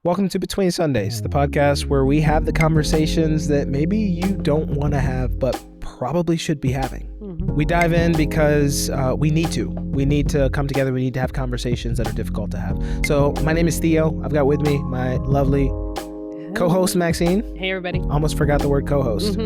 Welcome to Between Sundays, the podcast where we have the conversations that maybe you don't want to have, but probably should be having. We dive in because we need to. We need to come together. We need to have conversations that are difficult to have. So my name is Theo. I've got with me my lovely co-host Maxine. Hey everybody. Almost forgot the word co-host.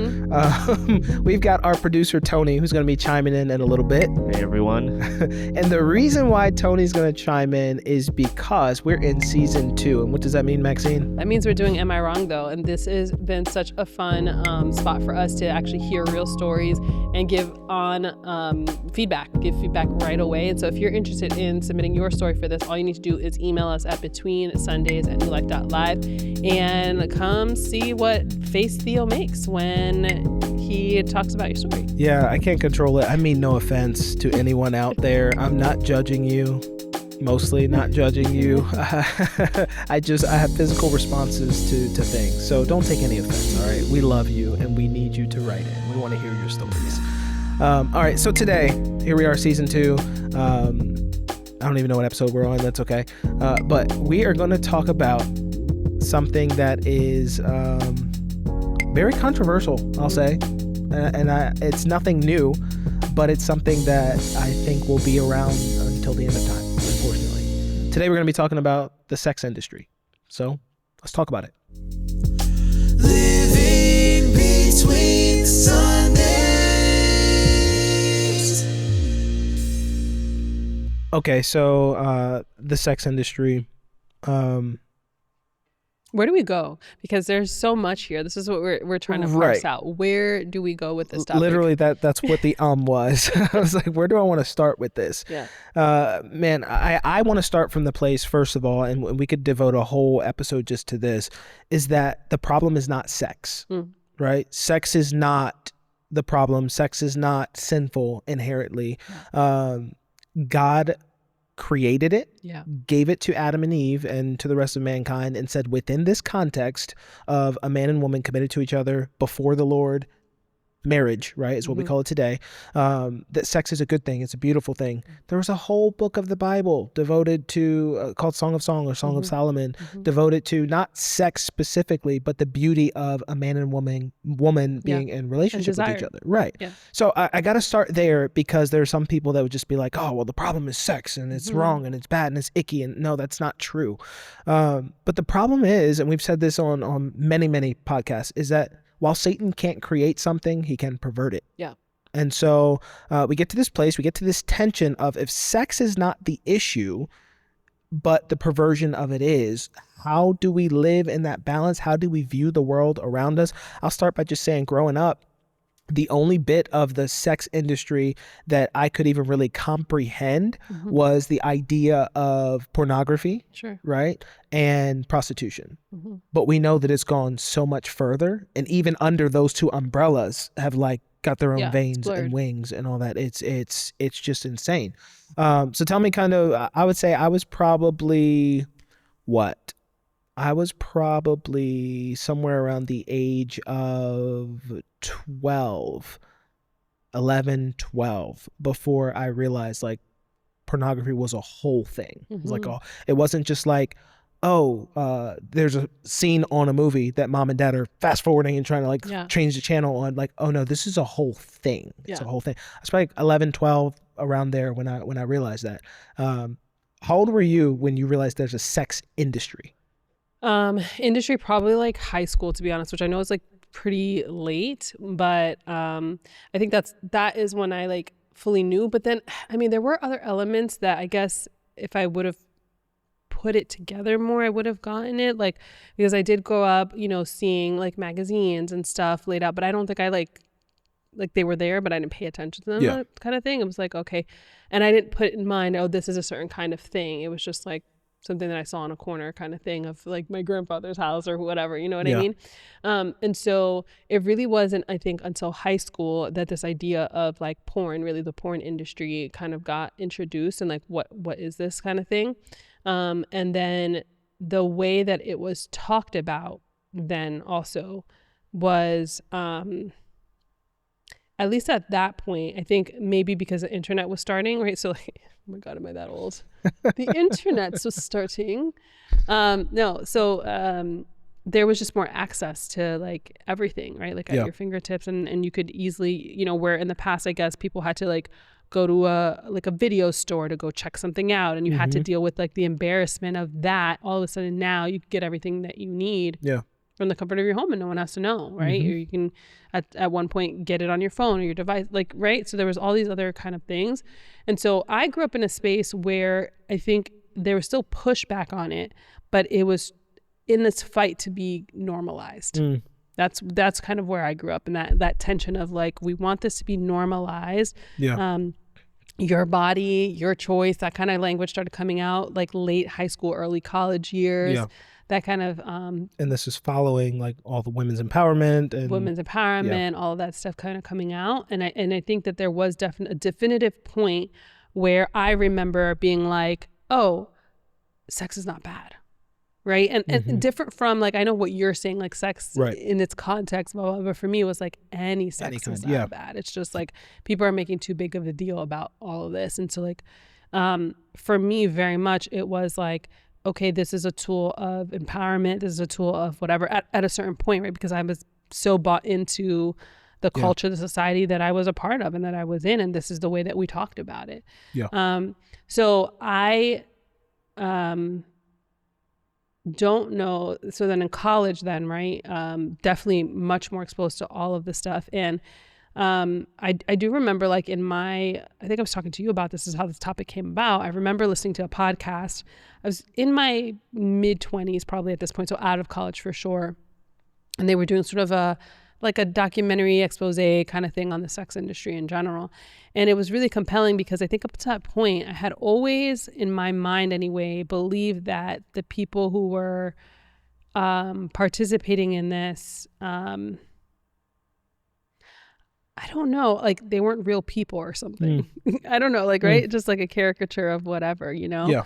We've got our producer Tony, who's going to be chiming in a little bit. Hey everyone. And the reason why Tony's going to chime in is because we're in season 2. And what does that mean, Maxine? That means we're doing Am I Wrong Though? And this has been such a fun spot for us to actually hear real stories and give feedback right away. And so if you're interested in submitting your story for this, all you need to do is email us at betweensundays@newlife.live and come see what face Theo makes when he talks about your story. Yeah, I can't control it. I mean, no offense to anyone out there. I'm not judging you. Mostly not judging you. I have physical responses to things. So don't take any offense, all right? We love you and we need you to write in. We want to hear your stories. All right, so today, here we are, season 2. I don't even know what episode we're on. That's okay. But we are going to talk about something that is very controversial, I'll say. And it's nothing new, but it's something that I think will be around until the end of time, unfortunately. Today we're going to be talking about the sex industry. So let's talk about it. Living between Sundays. Okay, so the sex industry. Where do we go? Because there's so much here. This is what we're trying to parse out. Where do we go with this topic? Literally, that's what the was. I was like, where do I want to start with this? Yeah. Man, I want to start from the place, first of all, and we could devote a whole episode just to this, is that the problem is not sex, right? Sex is not the problem. Sex is not sinful inherently. God created it, gave it to Adam and Eve and to the rest of mankind, and said within this context of a man and woman committed to each other before the Lord, marriage, right, is what we call it today, that sex is a good thing. It's a beautiful thing. There was a whole book of the Bible devoted to, called Song of Song or Song of Solomon, devoted to not sex specifically, but the beauty of a man and woman being in relationship with each other. Right. Yeah. So I got to start there, because there are some people that would just be like, oh, well, the problem is sex and it's wrong and it's bad and it's icky. And no, that's not true. But the problem is, and we've said this on many, many podcasts, is that while Satan can't create something, he can pervert it. Yeah. And so we get to this place, we get to this tension of, if sex is not the issue, but the perversion of it is, how do we live in that balance? How do we view the world around us? I'll start by just saying, growing up, the only bit of the sex industry that I could even really comprehend was the idea of pornography, right? And prostitution. But we know that it's gone so much further. And even under those two umbrellas have got their own veins and wings and all that. It's just insane. So tell me I would say I was probably somewhere around the age of 11, 12, before I realized pornography was a whole thing. It was it wasn't just there's a scene on a movie that mom and dad are fast forwarding and trying to change the channel on. Oh no, this is a whole thing. It's a whole thing. I was probably 11, 12, around there when I realized that. How old were you when you realized there's a sex industry? Industry probably high school, to be honest, which I know is pretty late, but I think that is when I fully knew. But then, I mean, there were other elements that I guess if I would have put it together more, I would have gotten it, because I did grow up, seeing magazines and stuff laid out, but I don't think I they were there, but I didn't pay attention to them, that kind of thing. It was okay. And I didn't put in mind, oh, this is a certain kind of thing. It was just something that I saw in a corner kind of thing of my grandfather's house or whatever, you know what I mean? And so it really wasn't, I think, until high school that this idea of porn, really the porn industry kind of got introduced, and what is this kind of thing? And then the way that it was talked about then also was, at least at that point, I think maybe because the internet was starting, right? So my God, am I that old? The internet was starting. No, so there was just more access to like everything, right? Like at your fingertips, and you could easily, you know, where in the past, I guess people had to like go to a video store to go check something out, and you had to deal with like the embarrassment of that. All of a sudden now you get everything that you need from the comfort of your home, and no one has to know, right? Or you can at one point get it on your phone or your device, like, right? So there was all these other kind of things. And so I grew up in a space where I think there was still pushback on it, but it was in this fight to be normalized. That's kind of where I grew up, in that tension of like, we want this to be normalized. Your body, your choice, that kind of language started coming out like late high school, early college years. That kind of and this is following like all the women's empowerment, all of that stuff kind of coming out. And I think that there was a definitive point where I remember being like, oh, sex is not bad. Right. And different from like, I know what you're saying, like sex in its context, blah, blah, blah, but for me it was like any sex is not bad. It's just like people are making too big of a deal about all of this. And so like, for me, very much it was like, okay, this is a tool of empowerment. This is a tool of whatever at a certain point, right? Because I was so bought into the culture, the society that I was a part of and that I was in. And this is the way that we talked about it. So I, don't know. So then in college then, right, definitely much more exposed to all of this stuff. And I do remember like I think I was talking to you about this, is how this topic came about. I remember listening to a podcast. I was in my mid-20s probably at this point, so out of college for sure. And they were doing sort of a documentary expose kind of thing on the sex industry in general. And it was really compelling because I think up to that point, I had always, in my mind anyway, believed that the people who were participating in this, I don't know, like they weren't real people or something. I don't know, like, right? Just like a caricature of whatever, you know?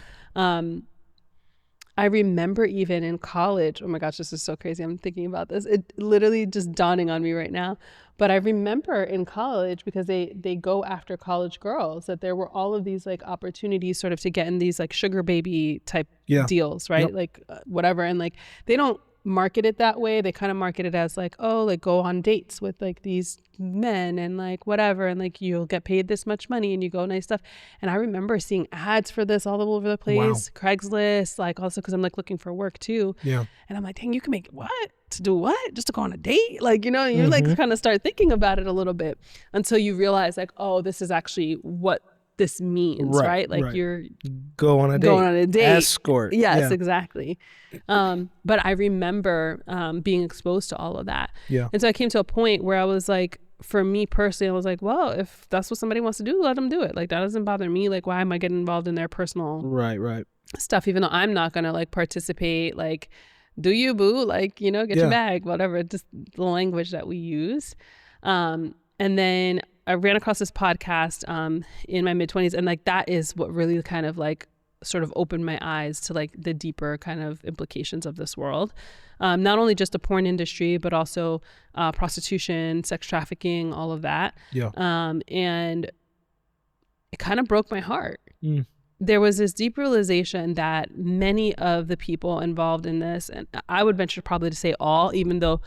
I remember even in college, oh my gosh, this is so crazy. I'm thinking about this. It literally just dawning on me right now. But I remember in college, because they go after college girls, that there were all of these like opportunities sort of to get in these like sugar baby type deals, right? Like whatever. And like, they don't market it that way. They kind of market it as like, oh, like go on dates with like these men and like whatever, and like you'll get paid this much money and you go nice stuff. And I remember seeing ads for this all over the place. Craigslist, like also because I'm like looking for work too. And I'm like, dang, you can make what? To do what? Just to go on a date? Like, you know, and you're like kind of start thinking about it a little bit until you realize like, oh, this is actually what this means, right? Like you're going on a date, escort. Yes, exactly. But I remember being exposed to all of that. And so I came to a point where I was like, for me personally, I was like, well, if that's what somebody wants to do, let them do it. Like that doesn't bother me. Like, why am I getting involved in their personal stuff, even though I'm not gonna like participate? Like, do you, boo? Like, you know, get your bag, whatever. Just the language that we use. And then I ran across this podcast in my mid-20s, and like that is what really kind of like sort of opened my eyes to like the deeper kind of implications of this world. Not only just the porn industry, but also prostitution, sex trafficking, all of that. And it kind of broke my heart. There was this deep realization that many of the people involved in this, and I would venture probably to say all, even though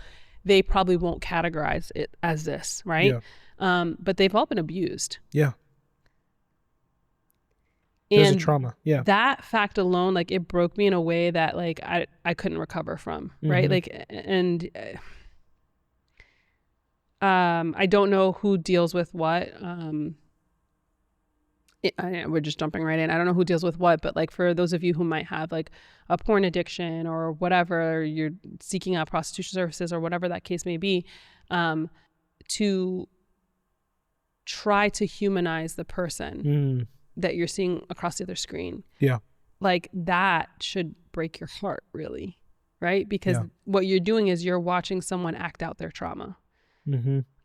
they probably won't categorize it as this, right? But they've all been abused. There's a trauma. That fact alone, like it broke me in a way that like I couldn't recover from, right? Like, and I don't know who deals with what. We're just jumping right in. I don't know who deals with what, but like for those of you who might have like a porn addiction or whatever, or you're seeking out prostitution services or whatever that case may be, to try to humanize the person that you're seeing across the other screen. Like that should break your heart, really, right? Because what you're doing is you're watching someone act out their trauma.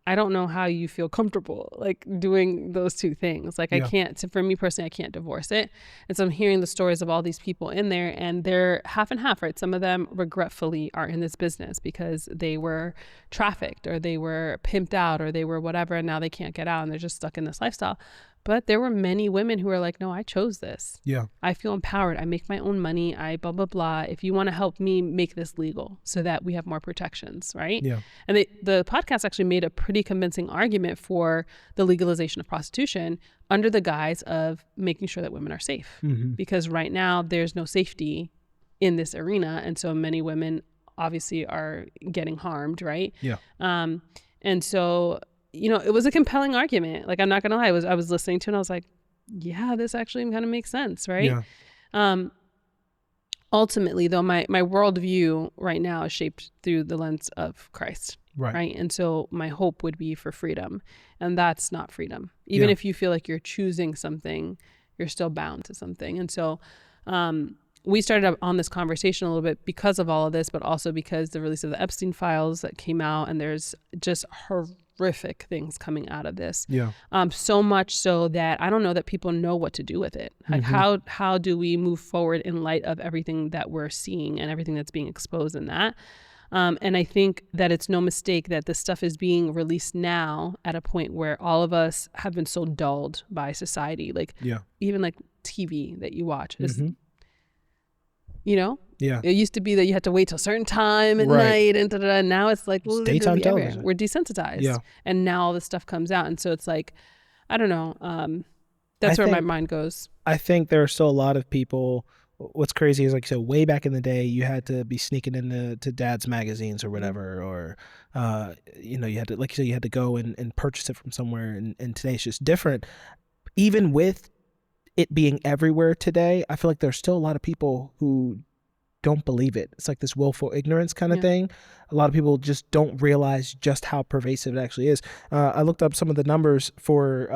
I don't know how you feel comfortable like doing those two things. Like I can't, for me personally, I can't divorce it. And so I'm hearing the stories of all these people in there, and they're half and half, right? Some of them regretfully are in this business because they were trafficked or they were pimped out or they were whatever, and now they can't get out and they're just stuck in this lifestyle. But there were many women who were like, no, I chose this. Yeah. I feel empowered. I make my own money. I blah, blah, blah. If you want to help me make this legal so that we have more protections, right? Yeah. And the podcast actually made a pretty convincing argument for the legalization of prostitution under the guise of making sure that women are safe. Because right now there's no safety in this arena. And so many women obviously are getting harmed, right? Yeah. And so, you know, it was a compelling argument. Like, I'm not gonna lie, I was listening to it and I was like, yeah, this actually kind of makes sense, right? Yeah. Ultimately though, my worldview right now is shaped through the lens of Christ. Right. And so my hope would be for freedom, and that's not freedom. Even if you feel like you're choosing something, you're still bound to something. And so we started up on this conversation a little bit because of all of this, but also because the release of the Epstein files that came out, and there's just horrific things coming out of this. Yeah. So much so that I don't know that people know what to do with it. Like how do we move forward in light of everything that we're seeing and everything that's being exposed in that? And I think that it's no mistake that this stuff is being released now at a point where all of us have been so dulled by society. Like even like TV that you watch is, you know, it used to be that you had to wait till a certain time at night and da-da-da. Now it's like It's daytime everywhere. television. We're desensitized, and now all this stuff comes out, and so it's like, I don't know. That's where my mind goes. I think there are still a lot of people. What's crazy is, like, so way back in the day, you had to be sneaking into dad's magazines or whatever, or you know, you had to, like you said, you had to go and purchase it from somewhere. And today it's just different. Even with it being everywhere today, I feel like there's still a lot of people who don't believe it. It's like this willful ignorance kind of thing. A lot of people just don't realize just how pervasive it actually is. I looked up some of the numbers for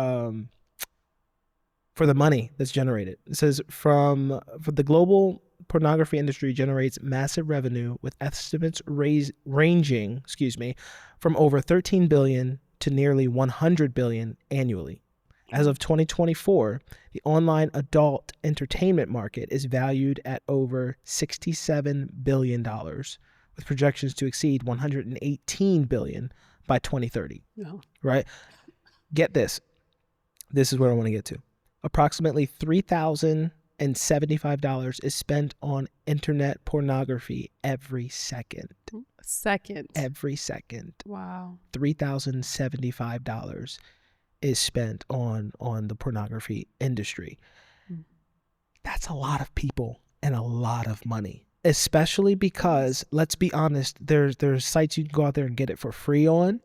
the money that's generated. It says for the global pornography industry generates massive revenue, with estimates ranging from over 13 billion to nearly 100 billion annually. As of 2024, the online adult entertainment market is valued at over $67 billion, with projections to exceed $118 billion by 2030. Right? Get this. This is where I want to get to. Approximately $3,075 is spent on internet pornography every second. Every second. Wow. $3,075 is spent on the pornography industry. That's a lot of people and a lot of money, especially because, let's be honest, there's sites you can go out there and get it for free on.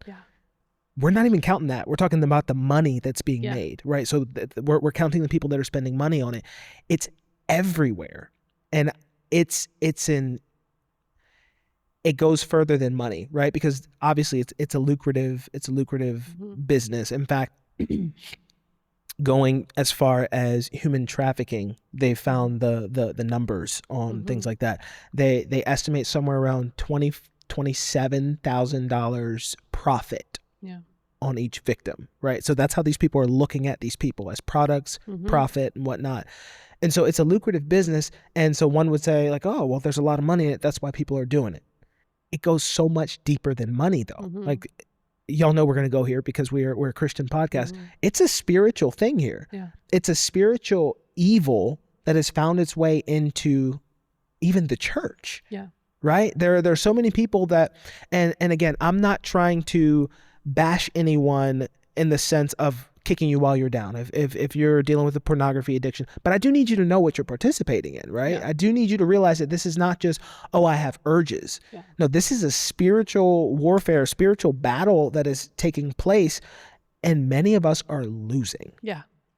We're not even counting that. We're talking about the money that's being made, right? So we're counting the people that are spending money on it. It's everywhere, and it goes further than money, right? Because obviously it's a lucrative business. In fact, going as far as human trafficking, they found the numbers on things like that. They estimate somewhere around $27,000 profit on each victim, right? So that's how these people are looking at these people, as products, profit, and whatnot. And so it's a lucrative business. And so one would say, like, oh, well, there's a lot of money in it, that's why people are doing it. It goes so much deeper than money, though. Like, y'all know we're going to go here because we're a Christian podcast. It's a spiritual thing here. It's a spiritual evil that has found its way into even the church. Right? There are so many people that, and again, I'm not trying to bash anyone in the sense of kicking you while you're down if you're dealing with a pornography addiction, but I do need you to know what you're participating in, right? I do need you to realize that this is not just, oh, I have urges. No, this is a spiritual warfare, spiritual battle that is taking place, and many of us are losing.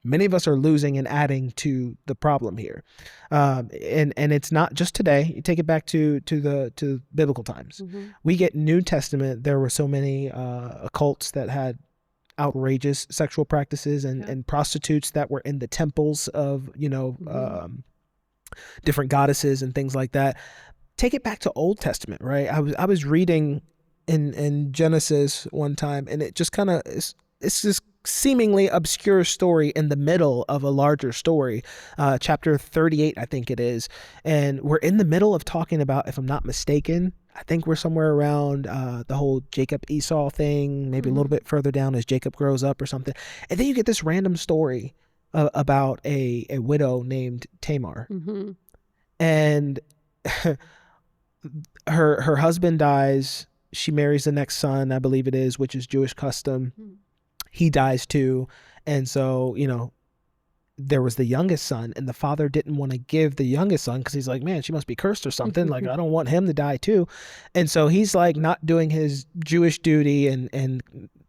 Many of us are losing and adding to the problem here. And it's not just today. You take it back to biblical times. We get New Testament. There were so many occults that had outrageous sexual practices and prostitutes that were in the temples of, different goddesses and things like that. Take it back to Old Testament, right? I was reading in Genesis one time, and it just kind of, it's this seemingly obscure story in the middle of a larger story, chapter 38, I think it is. And we're in the middle of talking about, if I'm not mistaken, I think we're somewhere around the whole Jacob Esau thing, maybe a little bit further down as Jacob grows up or something. And then you get this random story about a widow named Tamar. And her husband dies. She marries the next son, I believe it is, which is Jewish custom. He dies too. And so, you know, there was the youngest son, and the father didn't want to give the youngest son because he's like, man, she must be cursed or something. Like, I don't want him to die too. And so he's like not doing his Jewish duty and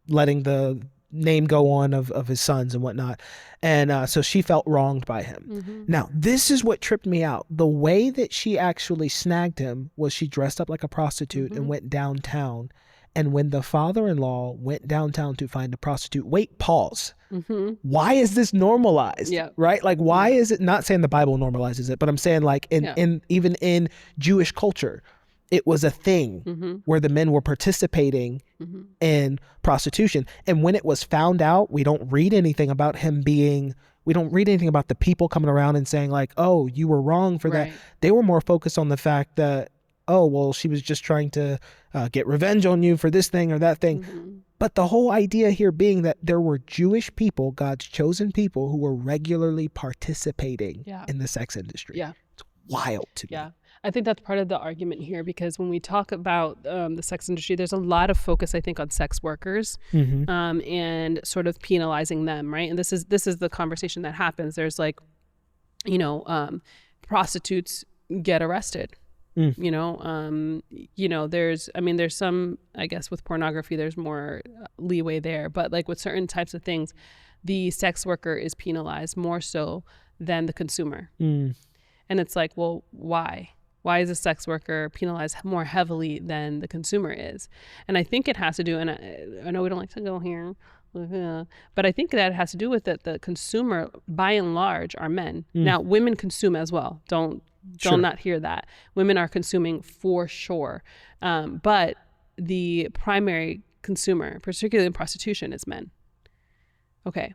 letting the name go on of his sons and whatnot. And so she felt wronged by him. Now, this is what tripped me out. The way that she actually snagged him was she dressed up like a prostitute and went downtown. And when the father-in-law went downtown to find a prostitute, wait, pause. Why is this normalized? Right? Like, why is it, not saying the Bible normalizes it, but I'm saying like in even in Jewish culture, it was a thing where the men were participating in prostitution. And when it was found out, we don't read anything about we don't read anything about the people coming around and saying like, oh, you were wrong for that. They were more focused on the fact that, oh, well, she was just trying to get revenge on you for this thing or that thing. But the whole idea here being that there were Jewish people, God's chosen people, who were regularly participating in the sex industry. It's wild to me. I think that's part of the argument here, because when we talk about the sex industry, there's a lot of focus, I think, on sex workers and sort of penalizing them, right? And this is the conversation that happens. There's like, you know, prostitutes get arrested. You know, there's some, I guess with pornography, there's more leeway there, but like with certain types of things, the sex worker is penalized more so than the consumer. And it's like, well, why? Why is a sex worker penalized more heavily than the consumer is? And I think it has to do, and I know we don't like to go here, but I think that has to do with that the consumer, by and large, are men. Now, women consume as well. Don't not hear that. Women are consuming for sure. But the primary consumer, particularly in prostitution, is men. Okay.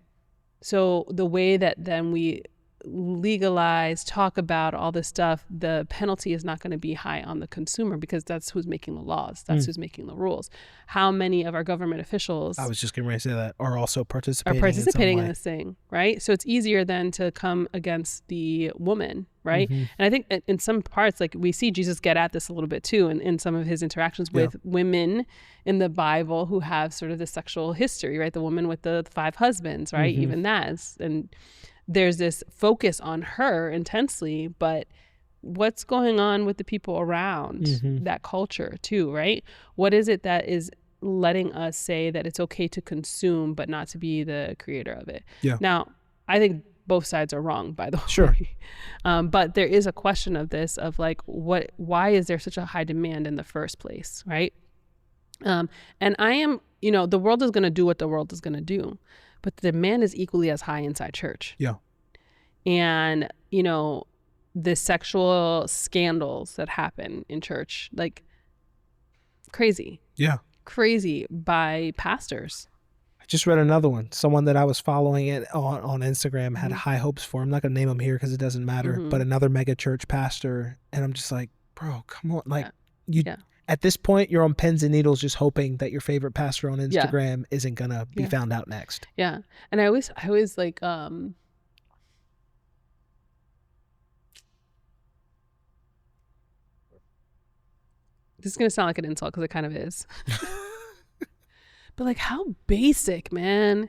So the way that then we legalize, talk about all this stuff, the penalty is not going to be high on the consumer, because that's who's making the laws. That's who's making the rules. How many of our government officials, I was just getting ready to say that, are also participating in this thing, right? So it's easier then to come against the woman, right? And I think in some parts, like we see Jesus get at this a little bit too, in some of his interactions with women in the Bible who have sort of the sexual history, right? The woman with the 5 husbands, right? Even that is, and there's this focus on her intensely, but what's going on with the people around that culture too, right? What is it that is letting us say that it's okay to consume, but not to be the creator of it? Now, I think both sides are wrong, by the way. But there is a question of this, of like, why is there such a high demand in the first place, right? And I am, you know, the world is going to do what the world is going to do, but the demand is equally as high inside church. And, you know, the sexual scandals that happen in church, like crazy. Crazy by pastors. I just read another one. Someone that I was following it on Instagram had high hopes for. I'm not going to name him here because it doesn't matter, but another mega church pastor. And I'm just like, bro, come on. Like at this point, you're on pins and needles just hoping that your favorite pastor on Instagram isn't going to be found out next. And I always like, this is going to sound like an insult because it kind of is. But like, how basic, man.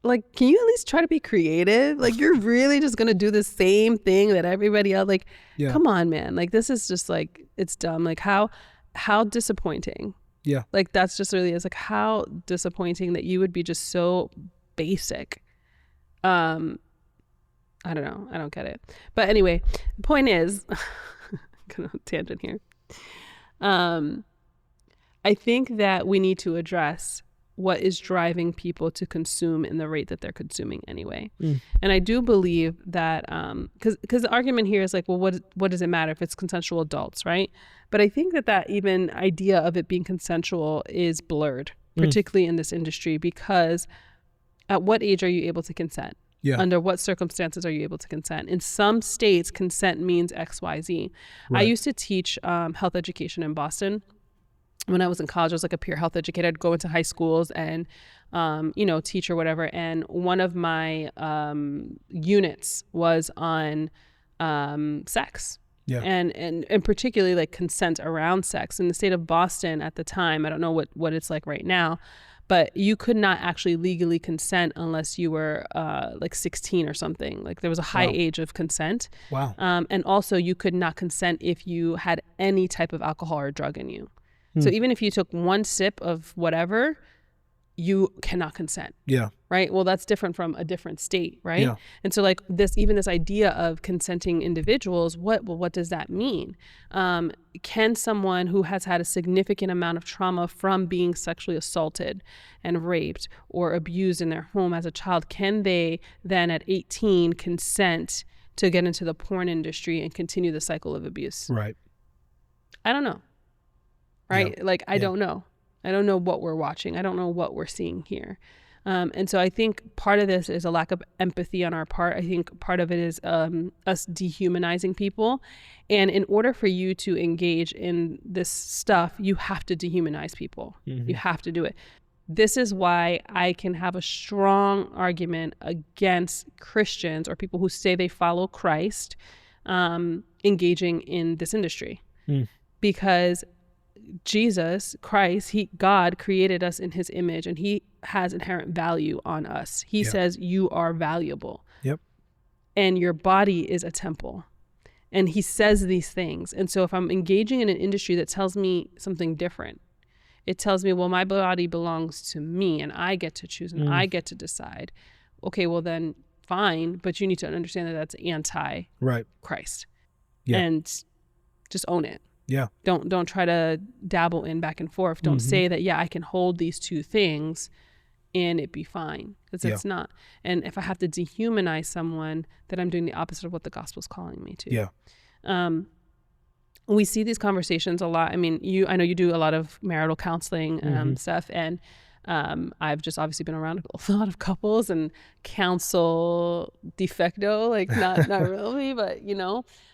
Like, can you at least try to be creative? Like, you're really just going to do the same thing that everybody else, like, come on, man. Like, this is just like, it's dumb. Like, how disappointing. Like, that's just really is like, how disappointing that you would be just so basic. I don't know. I don't get it. But anyway, the point is, kind of tangent here. I think that we need to address what is driving people to consume in the rate that they're consuming anyway. And I do believe that, because the argument here is like, well, what does it matter if it's consensual adults, right? But I think that even idea of it being consensual is blurred, particularly in this industry, because at what age are you able to consent? Yeah. Under what circumstances are you able to consent? In some states, consent means X, Y, Z. I Right. used to teach health education in Boston. When I was in college, I was like a peer health educator. I'd go into high schools and, teach or whatever. And one of my units was on sex. Yeah. And particularly like consent around sex. In the state of Boston at the time, I don't know what it's like right now, but you could not actually legally consent unless you were like 16 or something. Like there was a high age of consent. Wow. And also you could not consent if you had any type of alcohol or drug in you. So even if you took one sip of whatever, you cannot consent. Yeah. Right. Well, that's different from a different state. Right. Yeah. And so like this idea of consenting individuals, what does that mean? Can someone who has had a significant amount of trauma from being sexually assaulted and raped or abused in their home as a child, can they then at 18 consent to get into the porn industry and continue the cycle of abuse? Right. I don't know. Right. Yeah. Like, I don't know. I don't know what we're watching. I don't know what we're seeing here. And so I think part of this is a lack of empathy on our part. I think part of it is us dehumanizing people. And in order for you to engage in this stuff, you have to dehumanize people. Mm-hmm. You have to do it. This is why I can have a strong argument against Christians or people who say they follow Christ engaging in this industry. Because Jesus Christ, God created us in his image and he has inherent value on us. He says you are valuable. Yep. And your body is a temple. And he says these things. And so if I'm engaging in an industry that tells me something different, it tells me, well, my body belongs to me and I get to choose and I get to decide. Okay, well then fine, but you need to understand that that's anti-Christ. Yeah. And just own it. Yeah. Don't try to dabble in back and forth. Don't say that, I can hold these two things and it be fine, because it's not. And if I have to dehumanize someone, then I'm doing the opposite of what the gospel's calling me to. Yeah. We see these conversations a lot. I mean, I know you do a lot of marital counseling stuff, and I've just obviously been around a lot of couples and counsel de facto, like not really, but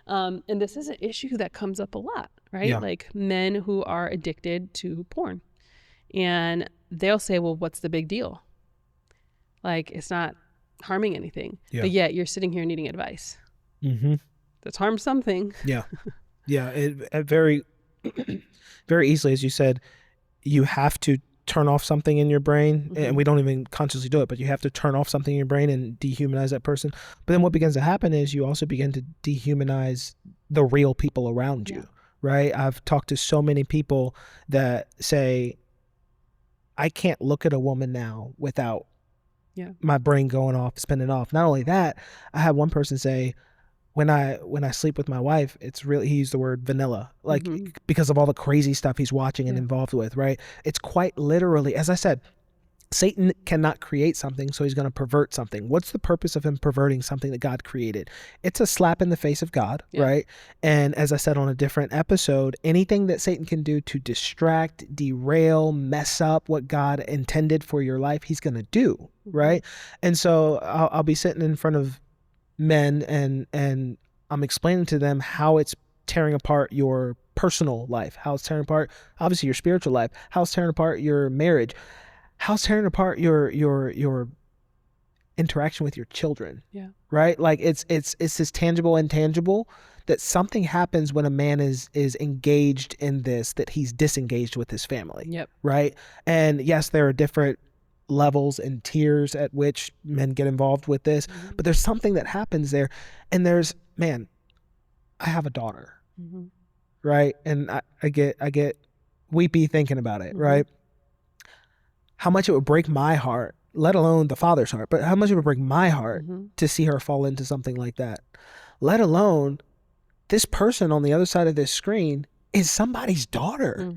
and this is an issue that comes up a lot, right? Yeah. Like men who are addicted to porn, and they'll say, well, what's the big deal? Like, it's not harming anything, but yet you're sitting here needing advice. That's harmed something. Yeah. Yeah. It very, very easily, as you said, you have to turn off something in your brain, and we don't even consciously do it, but you have to turn off something in your brain and dehumanize that person. But then what begins to happen is you also begin to dehumanize the real people around you, right? I've talked to so many people that say, I can't look at a woman now without my brain going off, spinning off. Not only that, I had one person say, when I sleep with my wife, it's really, he used the word vanilla, like because of all the crazy stuff he's watching and involved with, right? It's quite literally, as I said, Satan cannot create something, so he's going to pervert something. What's the purpose of him perverting something that God created? It's a slap in the face of God, right? And as I said on a different episode, anything that Satan can do to distract, derail, mess up what God intended for your life, he's going to do, right? And so I'll be sitting in front of men and I'm explaining to them how it's tearing apart your personal life, how it's tearing apart, obviously, your spiritual life, how it's tearing apart your marriage, how it's tearing apart your interaction with your children. Right? Like it's this tangible, intangible, that something happens when a man is engaged in this, that he's disengaged with his family. Right? And yes, there are different levels and tiers at which men get involved with this, but there's something that happens there. And I have a daughter, right? And I get weepy thinking about it, right? How much it would break my heart, let alone the father's heart, but how much it would break my heart to see her fall into something like that. Let alone this person on the other side of this screen is somebody's daughter,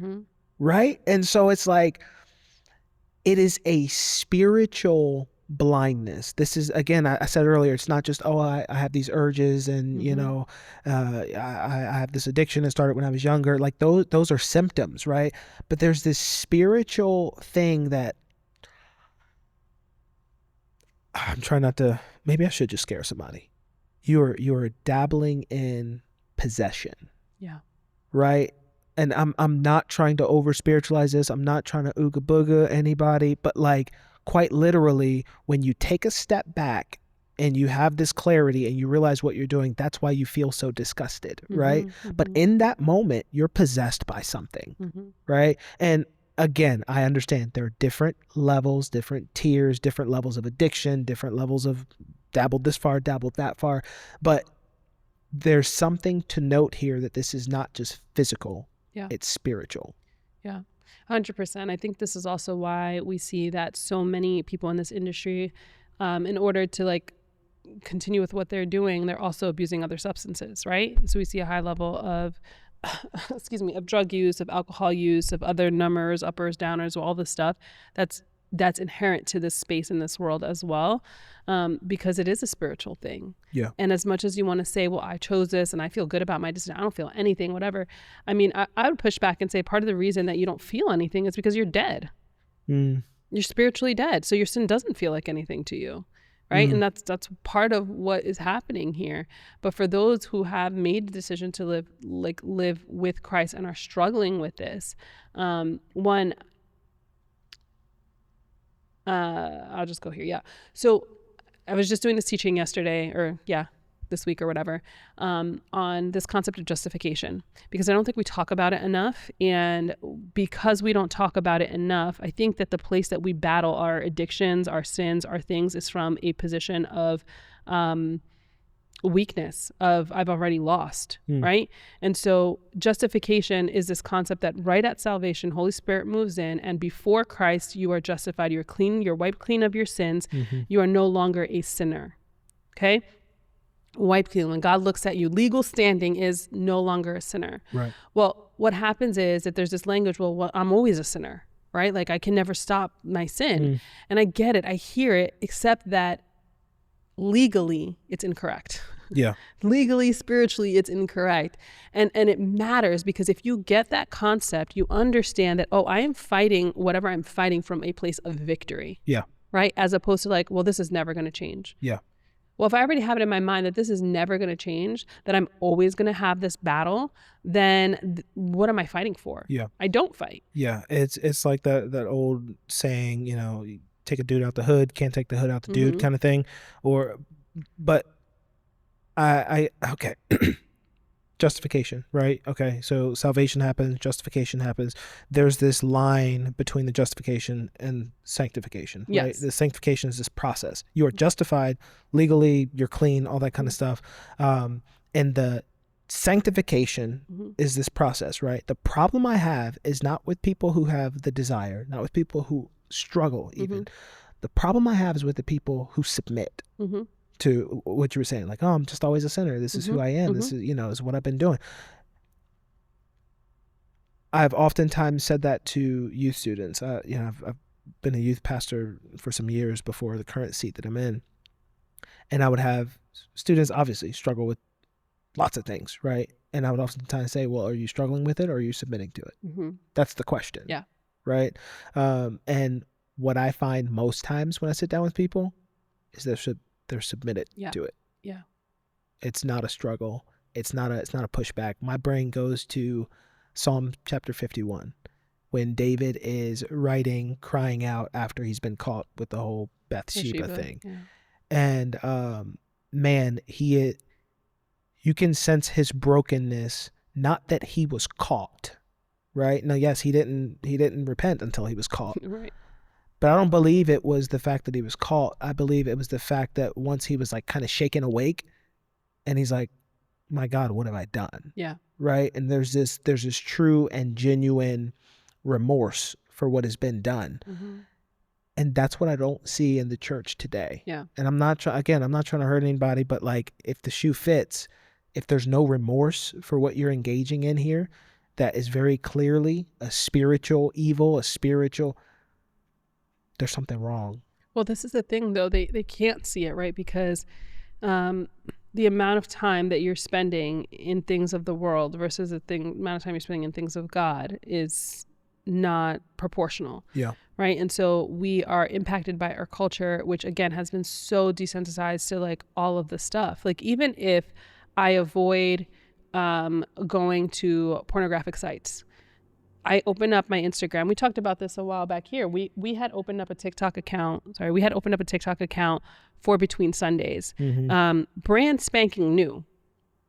right? And so it's like, it is a spiritual blindness. This is, again, I said earlier, it's not just, I have these urges and, I have this addiction that started when I was younger. Like those are symptoms, right? But there's this spiritual thing that I'm trying not to, maybe I should just scare somebody. You're dabbling in possession. Yeah. Right? And I'm not trying to over spiritualize this. I'm not trying to ooga booga anybody, but like quite literally, when you take a step back and you have this clarity and you realize what you're doing, that's why you feel so disgusted, right? But in that moment, you're possessed by something, right? And again, I understand there are different levels, different tiers, different levels of addiction, different levels of dabbled this far, dabbled that far, but there's something to note here that this is not just physical, it's spiritual. Yeah, 100%. I think this is also why we see that so many people in this industry, in order to like continue with what they're doing, they're also abusing other substances, right? So we see a high level of, of drug use, of alcohol use, of other numbers, uppers, downers, all this stuff that's inherent to this space in this world as well, because it is a spiritual thing. Yeah. And as much as you want to say, well, I chose this and I feel good about my decision, I don't feel anything, whatever. I mean, I would push back and say part of the reason that you don't feel anything is because you're dead. You're spiritually dead. So your sin doesn't feel like anything to you. Right. And that's part of what is happening here. But for those who have made the decision to live with Christ and are struggling with this, I'll just go here. Yeah. So I was just doing this teaching yesterday this week or whatever, on this concept of justification, because I don't think we talk about it enough. And because we don't talk about it enough, I think that the place that we battle our addictions, our sins, our things is from a position of, weakness of I've already lost, right? And so justification is this concept that right at salvation, Holy Spirit moves in, and before Christ, you are justified. You're clean. You're wiped clean of your sins. You are no longer a sinner. Okay? Wiped clean. When God looks at you, legal standing is no longer a sinner. Right. Well, what happens is that there's this language, well, I'm always a sinner, right? Like I can never stop my sin. And I get it. I hear it, except that legally it's incorrect. Yeah. Legally, spiritually, it's incorrect. And it matters because if you get that concept, you understand that, I am fighting whatever I'm fighting from a place of victory. Yeah. Right? As opposed to like, well, this is never going to change. Yeah. Well, if I already have it in my mind that this is never going to change, that I'm always going to have this battle, then what am I fighting for? Yeah. I don't fight. Yeah. It's like that old saying, you take a dude out the hood, can't take the hood out the dude kind of thing. But okay. Justification, right? Okay. So salvation happens, justification happens. There's this line between the justification and sanctification, yes. right? The sanctification is this process. You are justified legally, you're clean, all that kind of stuff. And the sanctification is this process, right? The problem I have is not with people who have the desire, not with people who struggle even. The problem I have is with the people who submit to what you were saying, like, I'm just always a sinner. This is who I am. This is, is what I've been doing. I've oftentimes said that to youth students. I've been a youth pastor for some years before the current seat that I'm in. And I would have students obviously struggle with lots of things, right? And I would oftentimes say, well, are you struggling with it or are you submitting to it? That's the question. Yeah. Right. And what I find most times when I sit down with people is they're submitted to it. Yeah. It's not a struggle. It's not a pushback. My brain goes to Psalm chapter 51 when David is writing, crying out after he's been caught with the whole Bathsheba thing. Yeah. And man, you can sense his brokenness, not that he was caught, right? No, yes, he didn't repent until he was caught. Right. But I don't believe it was the fact that he was caught. I believe it was the fact that once he was like kind of shaken awake and he's like, my God, what have I done? Yeah. Right. And there's this true and genuine remorse for what has been done. And that's what I don't see in the church today. Yeah. And I'm not trying to hurt anybody, but like if the shoe fits, if there's no remorse for what you're engaging in here, that is very clearly a spiritual evil, there's something wrong. Well, this is the thing though, they can't see it, right? Because the amount of time that you're spending in things of the world versus the amount of time you're spending in things of God is not proportional. Yeah. Right. And so we are impacted by our culture, which again has been so desensitized to like all of the stuff. Like even if I avoid going to pornographic sites, I open up my Instagram. We talked about this a while back here. We had opened up a TikTok account. Sorry, we had opened up a TikTok account for Between Sundays. Brand spanking new.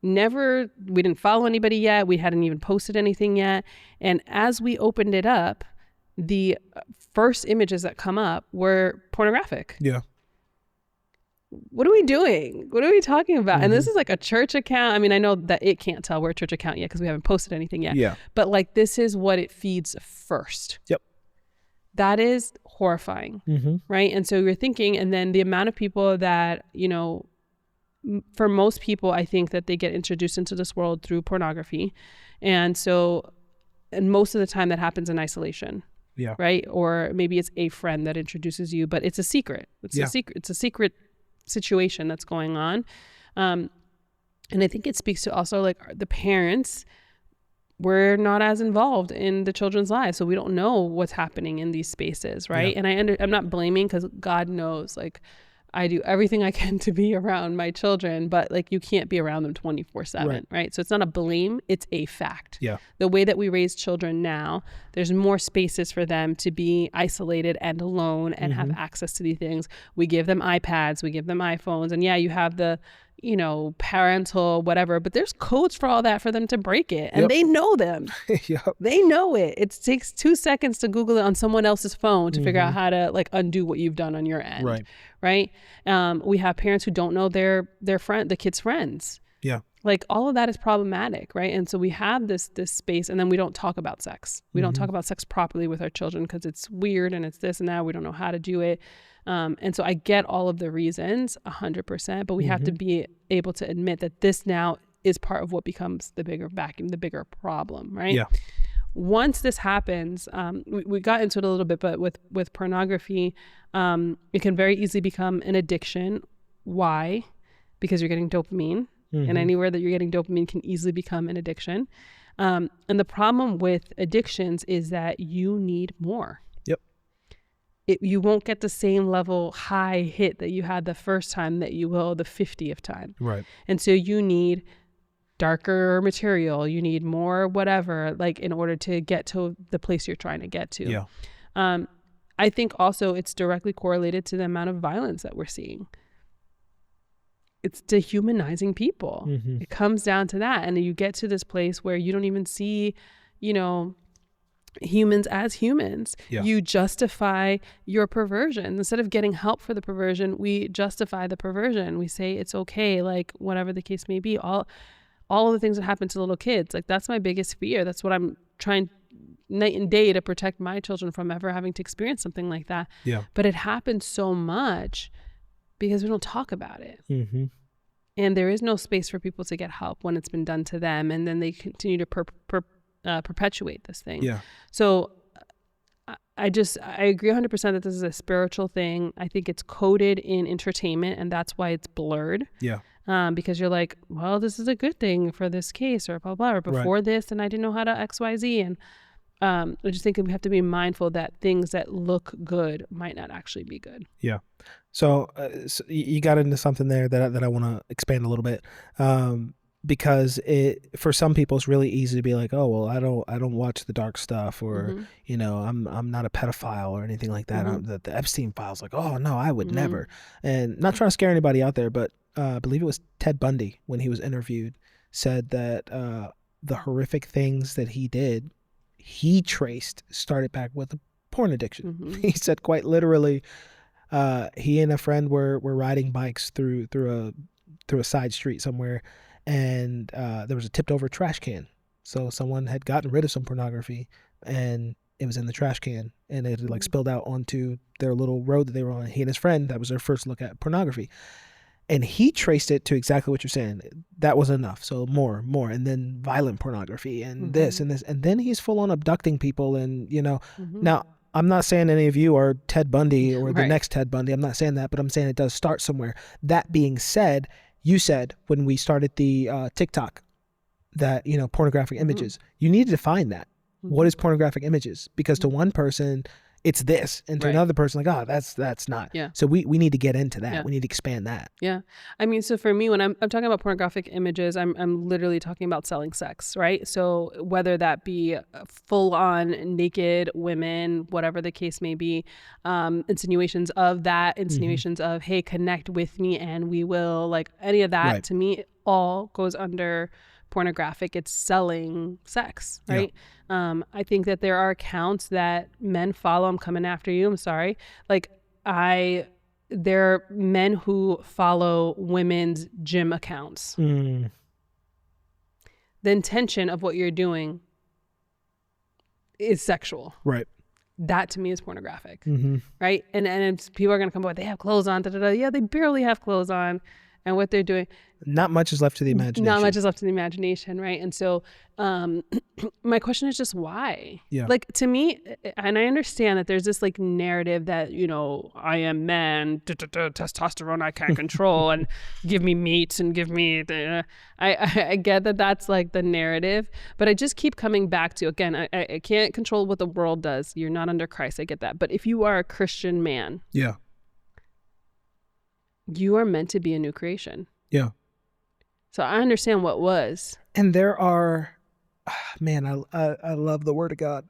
We didn't follow anybody yet. We hadn't even posted anything yet. And as we opened it up, the first images that come up were pornographic. Yeah. What are we doing? What are we talking about? And this is like a church account. I mean, I know that it can't tell we're a church account yet because we haven't posted anything yet. Yeah. But like, this is what it feeds first. Yep. That is horrifying. Right. And so you're thinking, and then the amount of people that, you know, for most people, I think that they get introduced into this world through pornography. And so, and most of the time that happens in isolation. Yeah. Right. Or maybe it's a friend that introduces you, but it's a secret. It's a secret situation that's going on. And I think it speaks to also like the parents, we're not as involved in the children's lives. So we don't know what's happening in these spaces. Right. Yeah. And I'm not blaming, because God knows, like, I do everything I can to be around my children, but like you can't be around them 24/7, right? So it's not a blame, it's a fact. Yeah. The way that we raise children now, there's more spaces for them to be isolated and alone and have access to these things. We give them iPads, we give them iPhones, and yeah, you have the, you know, parental whatever, but there's codes for all that for them to break it, and they know them. They know it. It takes 2 seconds to Google it on someone else's phone to figure out how to like undo what you've done on your end. Right. We have parents who don't know their friend, the kids' friends. Yeah. Like all of that is problematic, right? And so we have this space, and then we don't talk about sex. We don't talk about sex properly with our children because it's weird and it's this and that. We don't know how to do it. And so I get all of the reasons 100%, but we have to be able to admit that this now is part of what becomes the bigger vacuum, the bigger problem, right? Yeah. Once this happens, we got into it a little bit, but with pornography, it can very easily become an addiction. Why? Because you're getting dopamine, and anywhere that you're getting dopamine can easily become an addiction. And the problem with addictions is that you need more. You won't get the same level high hit that you had the first time that you will the 50th time. Right. And so you need darker material, you need more whatever, like in order to get to the place you're trying to get to. Yeah. I think also it's directly correlated to the amount of violence that we're seeing. It's dehumanizing people. It comes down to that. And you get to this place where you don't even see, you know, humans as humans. You justify your perversion. Instead of getting help for the perversion, we justify the perversion. We say it's okay, like whatever the case may be. All of the things that happen to little kids, like that's my biggest fear. That's what I'm trying night and day to protect my children from ever having to experience something like that. But it happens so much because we don't talk about it. And there is no space for people to get help when it's been done to them, and then they continue to perpetuate this thing. So I agree 100% that this is a spiritual thing. I think it's coded in entertainment, and that's why it's blurred. Because you're like, well, this is a good thing for this case, or blah blah, or before this, and I didn't know how to XYZ. And I just think we have to be mindful that things that look good might not actually be good. So you got into something there that I want to expand a little bit. Because for some people it's really easy to be like, oh well, I don't watch the dark stuff, or you know, I'm not a pedophile or anything like that. The Epstein files, like, oh no, I would never. And not trying to scare anybody out there, but I believe it was Ted Bundy, when he was interviewed, said that the horrific things that he did, he started back with a porn addiction. He said quite literally, he and a friend were riding bikes through a side street somewhere, and there was a tipped over trash can. So someone had gotten rid of some pornography, and it was in the trash can, and it had like spilled out onto their little road that they were on. He and his friend, that was their first look at pornography. And he traced it to exactly what you're saying. That was enough. So more, and then violent pornography and this and this. And then he's full on abducting people. And, you know, now I'm not saying any of you are Ted Bundy or the next Ted Bundy. I'm not saying that, but I'm saying it does start somewhere. That being said, you said when we started the TikTok that, you know, pornographic images, you need to define that. What is pornographic images? Because to one person, it's this, and to Right. another person, like, oh, that's not. Yeah. So we need to get into that. Yeah. We need to expand that. Yeah. I mean, so for me, when I'm talking about pornographic images, I'm literally talking about selling sex, right? So whether that be full on naked women, whatever the case may be, insinuations of that, insinuations of, hey, connect with me and we will, like any of that, Right. to me, all goes under pornographic. It's selling sex, right? I think that there are accounts that men follow. I'm coming after you. I'm sorry. Like there are men who follow women's gym accounts. Mm. The intention of what you're doing is sexual. Right. That to me is pornographic, Mm-hmm. right? And it's, people are gonna come up, they have clothes on. Da, da, da. Yeah, they barely have clothes on, and what they're doing. Not much is left to the imagination. Not much is left to the imagination, right? And so my question is just why? Yeah. Like to me, and I understand that there's this like narrative that, you know, I am man, testosterone I can't control, and give me meat and give me the, I get that that's like the narrative, but I just keep coming back to, again, I can't control what the world does. You're not under Christ. I get that. But if you are a Christian man, Yeah. you are meant to be a new creation. Yeah. So I understand what was. And there are, man, I love the word of God.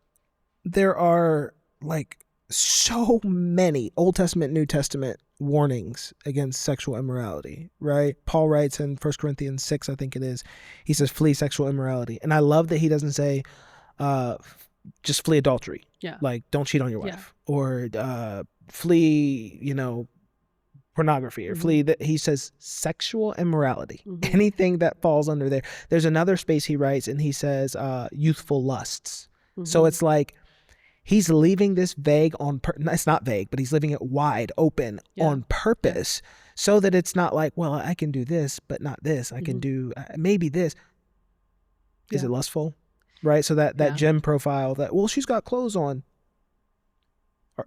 There are like so many Old Testament, New Testament warnings against sexual immorality, right? Paul writes in 1 Corinthians 6, I think it is, he says, flee sexual immorality. And I love that he doesn't say, just flee adultery. Yeah. Like, don't cheat on your wife. Or flee, you know, pornography, or flee that. He says sexual immorality, anything that falls under there. There's another space he writes, and he says youthful lusts. So it's like he's leaving this vague on it's not vague, but he's leaving it wide open on purpose, so that it's not like, well, I can do this but not this. I can do maybe this. Is it lustful? Right? So that gym profile, that, well, she's got clothes on.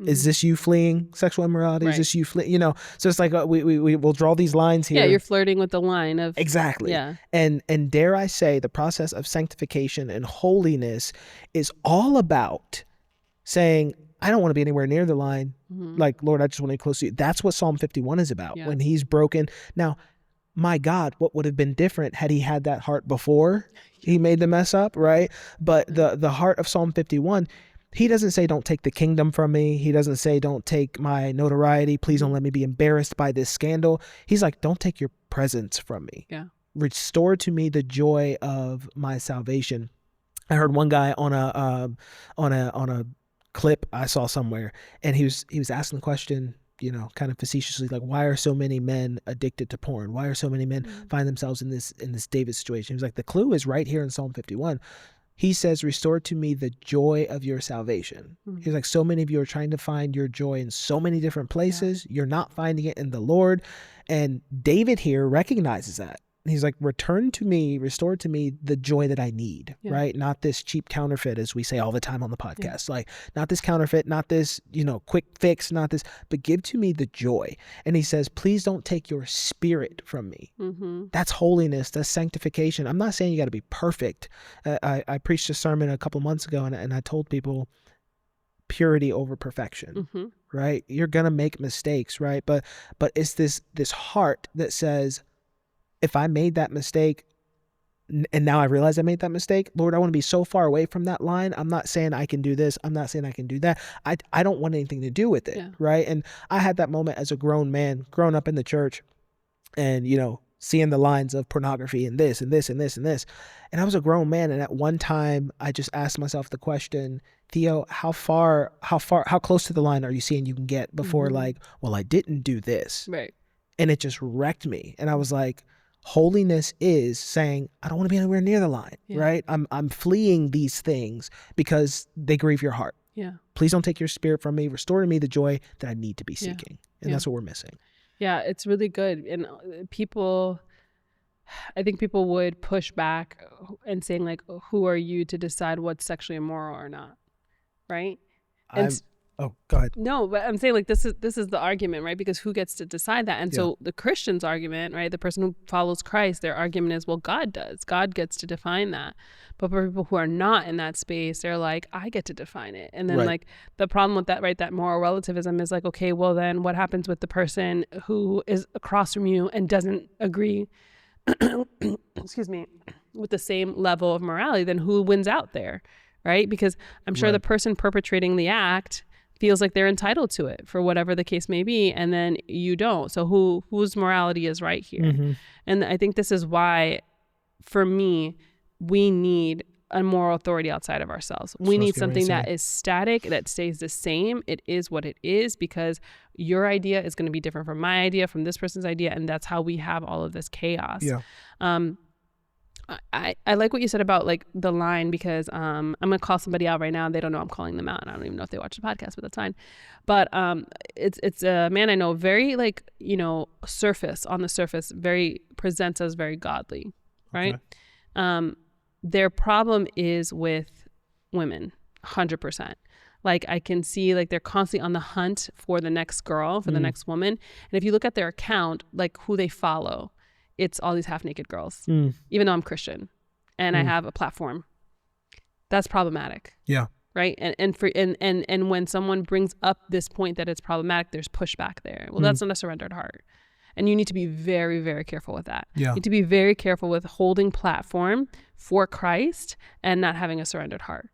Is this you fleeing sexual immorality? Right. Is this you fleeing? You know, so it's like we will draw these lines here. Yeah, you're flirting with the line of exactly. Yeah. And dare I say, the process of sanctification and holiness is all about saying, I don't want to be anywhere near the line. Like, Lord, I just want to be close to you. That's what Psalm 51 is about. When he's broken. Now, my God, what would have been different had he had that heart before he made the mess up, right? But the heart of Psalm 51, he doesn't say, don't take the kingdom from me. He doesn't say, don't take my notoriety. Please don't let me be embarrassed by this scandal. He's like, don't take your presence from me. Yeah. Restore to me the joy of my salvation. I heard one guy on a clip I saw somewhere, and he was asking the question, you know, kind of facetiously, like, why are so many men addicted to porn? Why are so many men find themselves in this David situation? He was like, the clue is right here in Psalm 51. He says, restore to me the joy of your salvation. He's like, so many of you are trying to find your joy in so many different places. You're not finding it in the Lord. And David here recognizes that. He's like, return to me, restore to me the joy that I need, right? Not this cheap counterfeit, as we say all the time on the podcast. Like, not this counterfeit, not this, you know, quick fix, not this, but give to me the joy. And he says, please don't take your spirit from me. That's holiness, that's sanctification. I'm not saying you got to be perfect. I preached a sermon a couple months ago, and I told people purity over perfection, right? You're going to make mistakes, right? But it's this heart that says, if I made that mistake and now I realize I made that mistake, Lord, I want to be so far away from that line. I'm not saying I can do this. I'm not saying I can do that. I don't want anything to do with it, right? And I had that moment as a grown man, growing up in the church and, you know, seeing the lines of pornography and this and this and this and this. And I was a grown man. And at one time I just asked myself the question, Theo, how close to the line are you seeing you can get before like, well, I didn't do this. Right. And it just wrecked me. And I was like, holiness is saying, I don't want to be anywhere near the line, right? I'm fleeing these things because they grieve your heart. Yeah. Please don't take your spirit from me. Restore to me the joy that I need to be seeking. And that's what we're missing. Yeah, it's really good. And I think people would push back and saying like, who are you to decide what's sexually immoral or not? Right. Oh, go ahead. No, but I'm saying like this is the argument, right? Because who gets to decide that? And so the Christian's argument, right? The person who follows Christ, their argument is, well, God does. God gets to define that. But for people who are not in that space, they're like, I get to define it. And then like the problem with that, right? That moral relativism is like, okay, well then what happens with the person who is across from you and doesn't agree, excuse me, with the same level of morality? Then who wins out there, right? Because I'm sure the person perpetrating the act feels like they're entitled to it for whatever the case may be, and then you don't. So whose morality is right here? And I think this is why, for me, we need a moral authority outside of ourselves. We need something that is static, that stays the same. It is what it is, because your idea is going to be different from my idea, from this person's idea, and that's how we have all of this chaos. I like what you said about like the line, because I'm gonna call somebody out right now and they don't know I'm calling them out, and I don't even know if they watch the podcast, but that's fine. But it's a man I know, very like, you know, on the surface very presents as very godly, right? Their problem is with women, 100%. Like I can see like they're constantly on the hunt for the next girl, for the next woman. And if you look at their account, like who they follow, it's all these half-naked girls, even though I'm Christian and I have a platform. That's problematic. Yeah. Right. And when someone brings up this point that it's problematic, there's pushback there. Well, that's not a surrendered heart. And you need to be very, very careful with that. You need to be very careful with holding platform for Christ and not having a surrendered heart.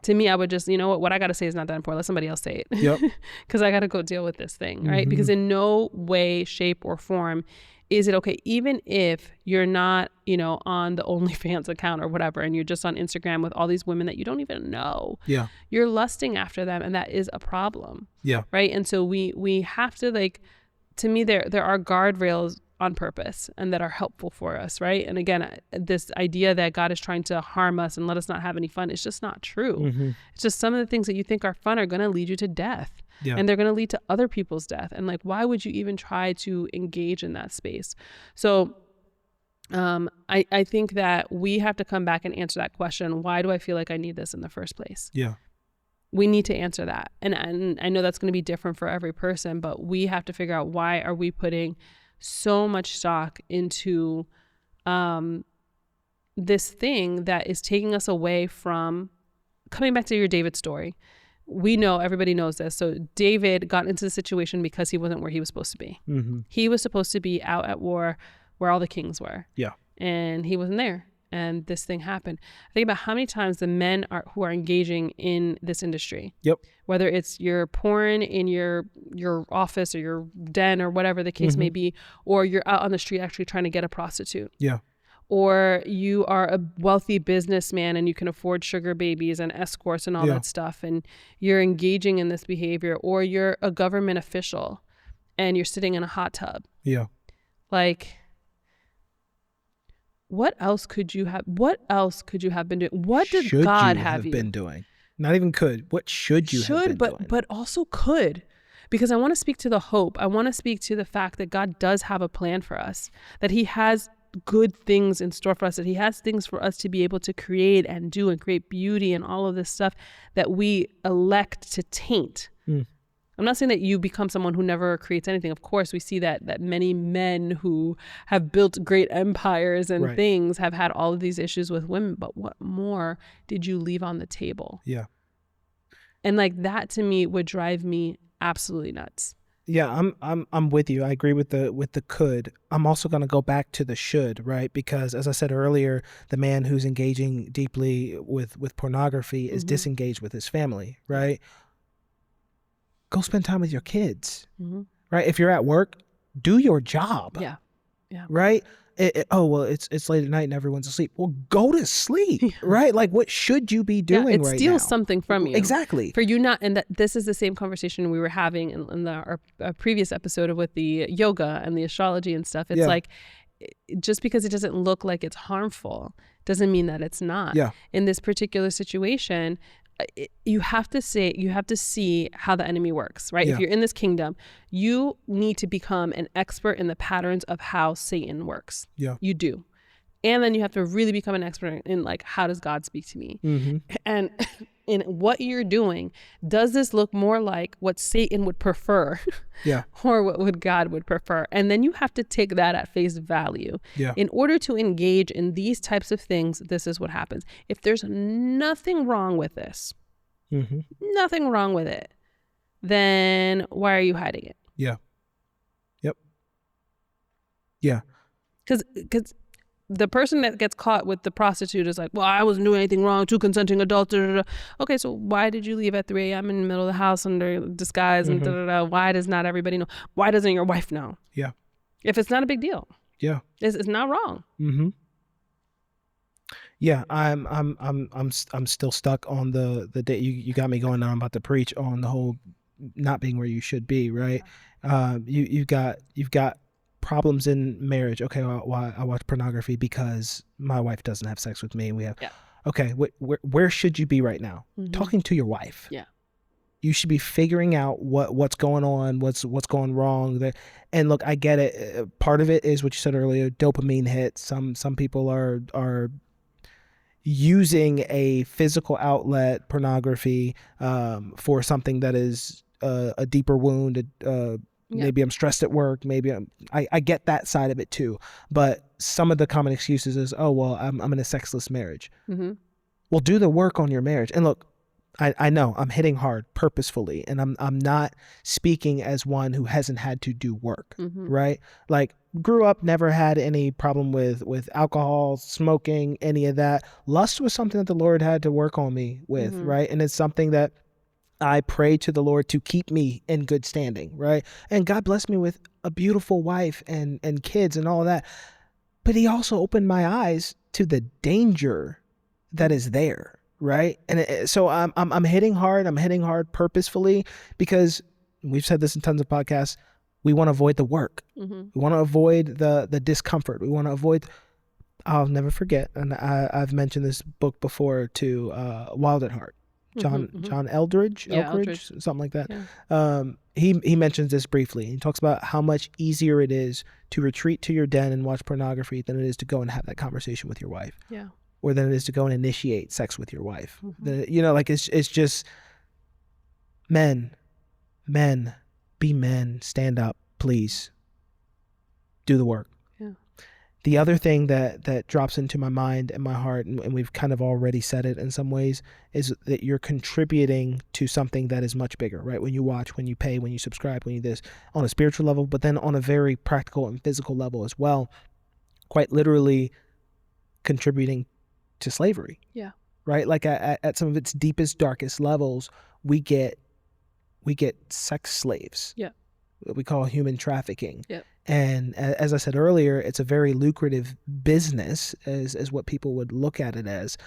To me, I would just, you know what I got to say is not that important. Let somebody else say it. Because I got to go deal with this thing. Right. Because in no way, shape, or form is it okay, even if you're not, you know, on the OnlyFans account or whatever, and you're just on Instagram with all these women that you don't even know. You're lusting after them, and that is a problem. Right. And so we have to, like, to me, there are guardrails on purpose and that are helpful for us, right? And again, this idea that God is trying to harm us and let us not have any fun is just not true. It's just some of the things that you think are fun are going to lead you to death. And they're going to lead to other people's death. And like, why would you even try to engage in that space? So I think that we have to come back and answer that question. Why do I feel like I need this in the first place? We need to answer that. And I know that's going to be different for every person, but we have to figure out, why are we putting so much stock into this thing that is taking us away from, coming back to your David story. We know, everybody knows this. So David got into the situation because he wasn't where he was supposed to be. He was supposed to be out at war where all the kings were. And he wasn't there. And this thing happened. I think about how many times the men who are engaging in this industry, whether it's your porn in your office or your den or whatever the case may be, or you're out on the street actually trying to get a prostitute. Or you are a wealthy businessman and you can afford sugar babies and escorts and all that stuff, and you're engaging in this behavior. Or you're a government official and you're sitting in a hot tub. Like, what else could you have been doing? What did God have you been doing? Not even could. What should you have been doing? But also could. Because I want to speak to the hope. I want to speak to the fact that God does have a plan for us, that he has good things in store for us, that he has things for us to be able to create and do and create beauty and all of this stuff that we elect to taint. I'm not saying that you become someone who never creates anything. Of course, we see that many men who have built great empires and things have had all of these issues with women. But what more did you leave on the table? And like, that to me would drive me absolutely nuts. I'm with you. I agree with the could. I'm also going to go back to the should, right? Because as I said earlier, the man who's engaging deeply with pornography is disengaged with his family, right? Go spend time with your kids, right? If you're at work, do your job. Right? It's late at night and everyone's asleep. Well, go to sleep, right? Like, what should you be doing right now? It steals something from you. Exactly. For you not, and this is the same conversation we were having in our previous episode with the yoga and the astrology and stuff. It's like, just because it doesn't look like it's harmful doesn't mean that it's not. In this particular situation, you have to see how the enemy works, right? If you're in this kingdom, you need to become an expert in the patterns of how Satan works. You do. And then you have to really become an expert in, like, how does God speak to me? And in what you're doing, does this look more like what Satan would prefer Yeah. or what would God would prefer? And then you have to take that at face value. Yeah. In order to engage in these types of things, this is what happens. If there's nothing wrong with this, Mm-hmm. nothing wrong with it, then why are you hiding it? Yeah. Yep. Yeah. Because the person that gets caught with the prostitute is like, well, I wasn't doing anything wrong, two consenting adults. Da, da, da. Okay, so why did you leave at 3 a.m. in the middle of the house under disguise and da, da, da? Why does not everybody know? Why doesn't your wife know? Yeah. If it's not a big deal. Yeah. It's not wrong. Mm-hmm. Yeah, I'm still stuck on the day you got me going on. I'm about to preach on the whole not being where you should be, right? You've got problems in marriage. Okay, well, I watch pornography because my wife doesn't have sex with me, and we have. Yeah. Okay, where should you be right now? Mm-hmm. Talking to your wife. Yeah. You should be figuring out what's going on, what's going wrong there. And look, I get it. Part of it is what you said earlier, dopamine hit. Some people are using a physical outlet, pornography, for something that is a deeper wound. Maybe I'm stressed at work. Maybe I get that side of it too. But some of the common excuses is, oh, well, I'm in a sexless marriage. Mm-hmm. Well, do the work on your marriage. And look, I know I'm hitting hard purposefully, and I'm not speaking as one who hasn't had to do work, right? Like, grew up, never had any problem with alcohol, smoking, any of that. Lust was something that the Lord had to work on me with, right? And it's something that I pray to the Lord to keep me in good standing, right? And God blessed me with a beautiful wife and kids and all of that. But he also opened my eyes to the danger that is there. Right. And so I'm hitting hard. I'm hitting hard purposefully because we've said this in tons of podcasts. We want to avoid the work. We want to avoid the discomfort. We want to avoid. I'll never forget. And I've mentioned this book before to Wild at Heart. John Eldridge, something like that. Yeah. He mentions this briefly. He talks about how much easier it is to retreat to your den and watch pornography than it is to go and have that conversation with your wife. Yeah. Or than it is to go and initiate sex with your wife. Like it's just men, be men, stand up, please. Do the work. Yeah. The other thing that drops into my mind and my heart, and we've kind of already said it in some ways, is that you're contributing to something that is much bigger, right? When you watch, when you pay, when you subscribe, when you this, on a spiritual level, but then on a very practical and physical level as well, quite literally contributing to slavery. Yeah. Right? Like at some of its deepest, darkest levels, we get sex slaves. Yeah. What we call human trafficking. Yeah. And as I said earlier, it's a very lucrative business as what people would look at it as.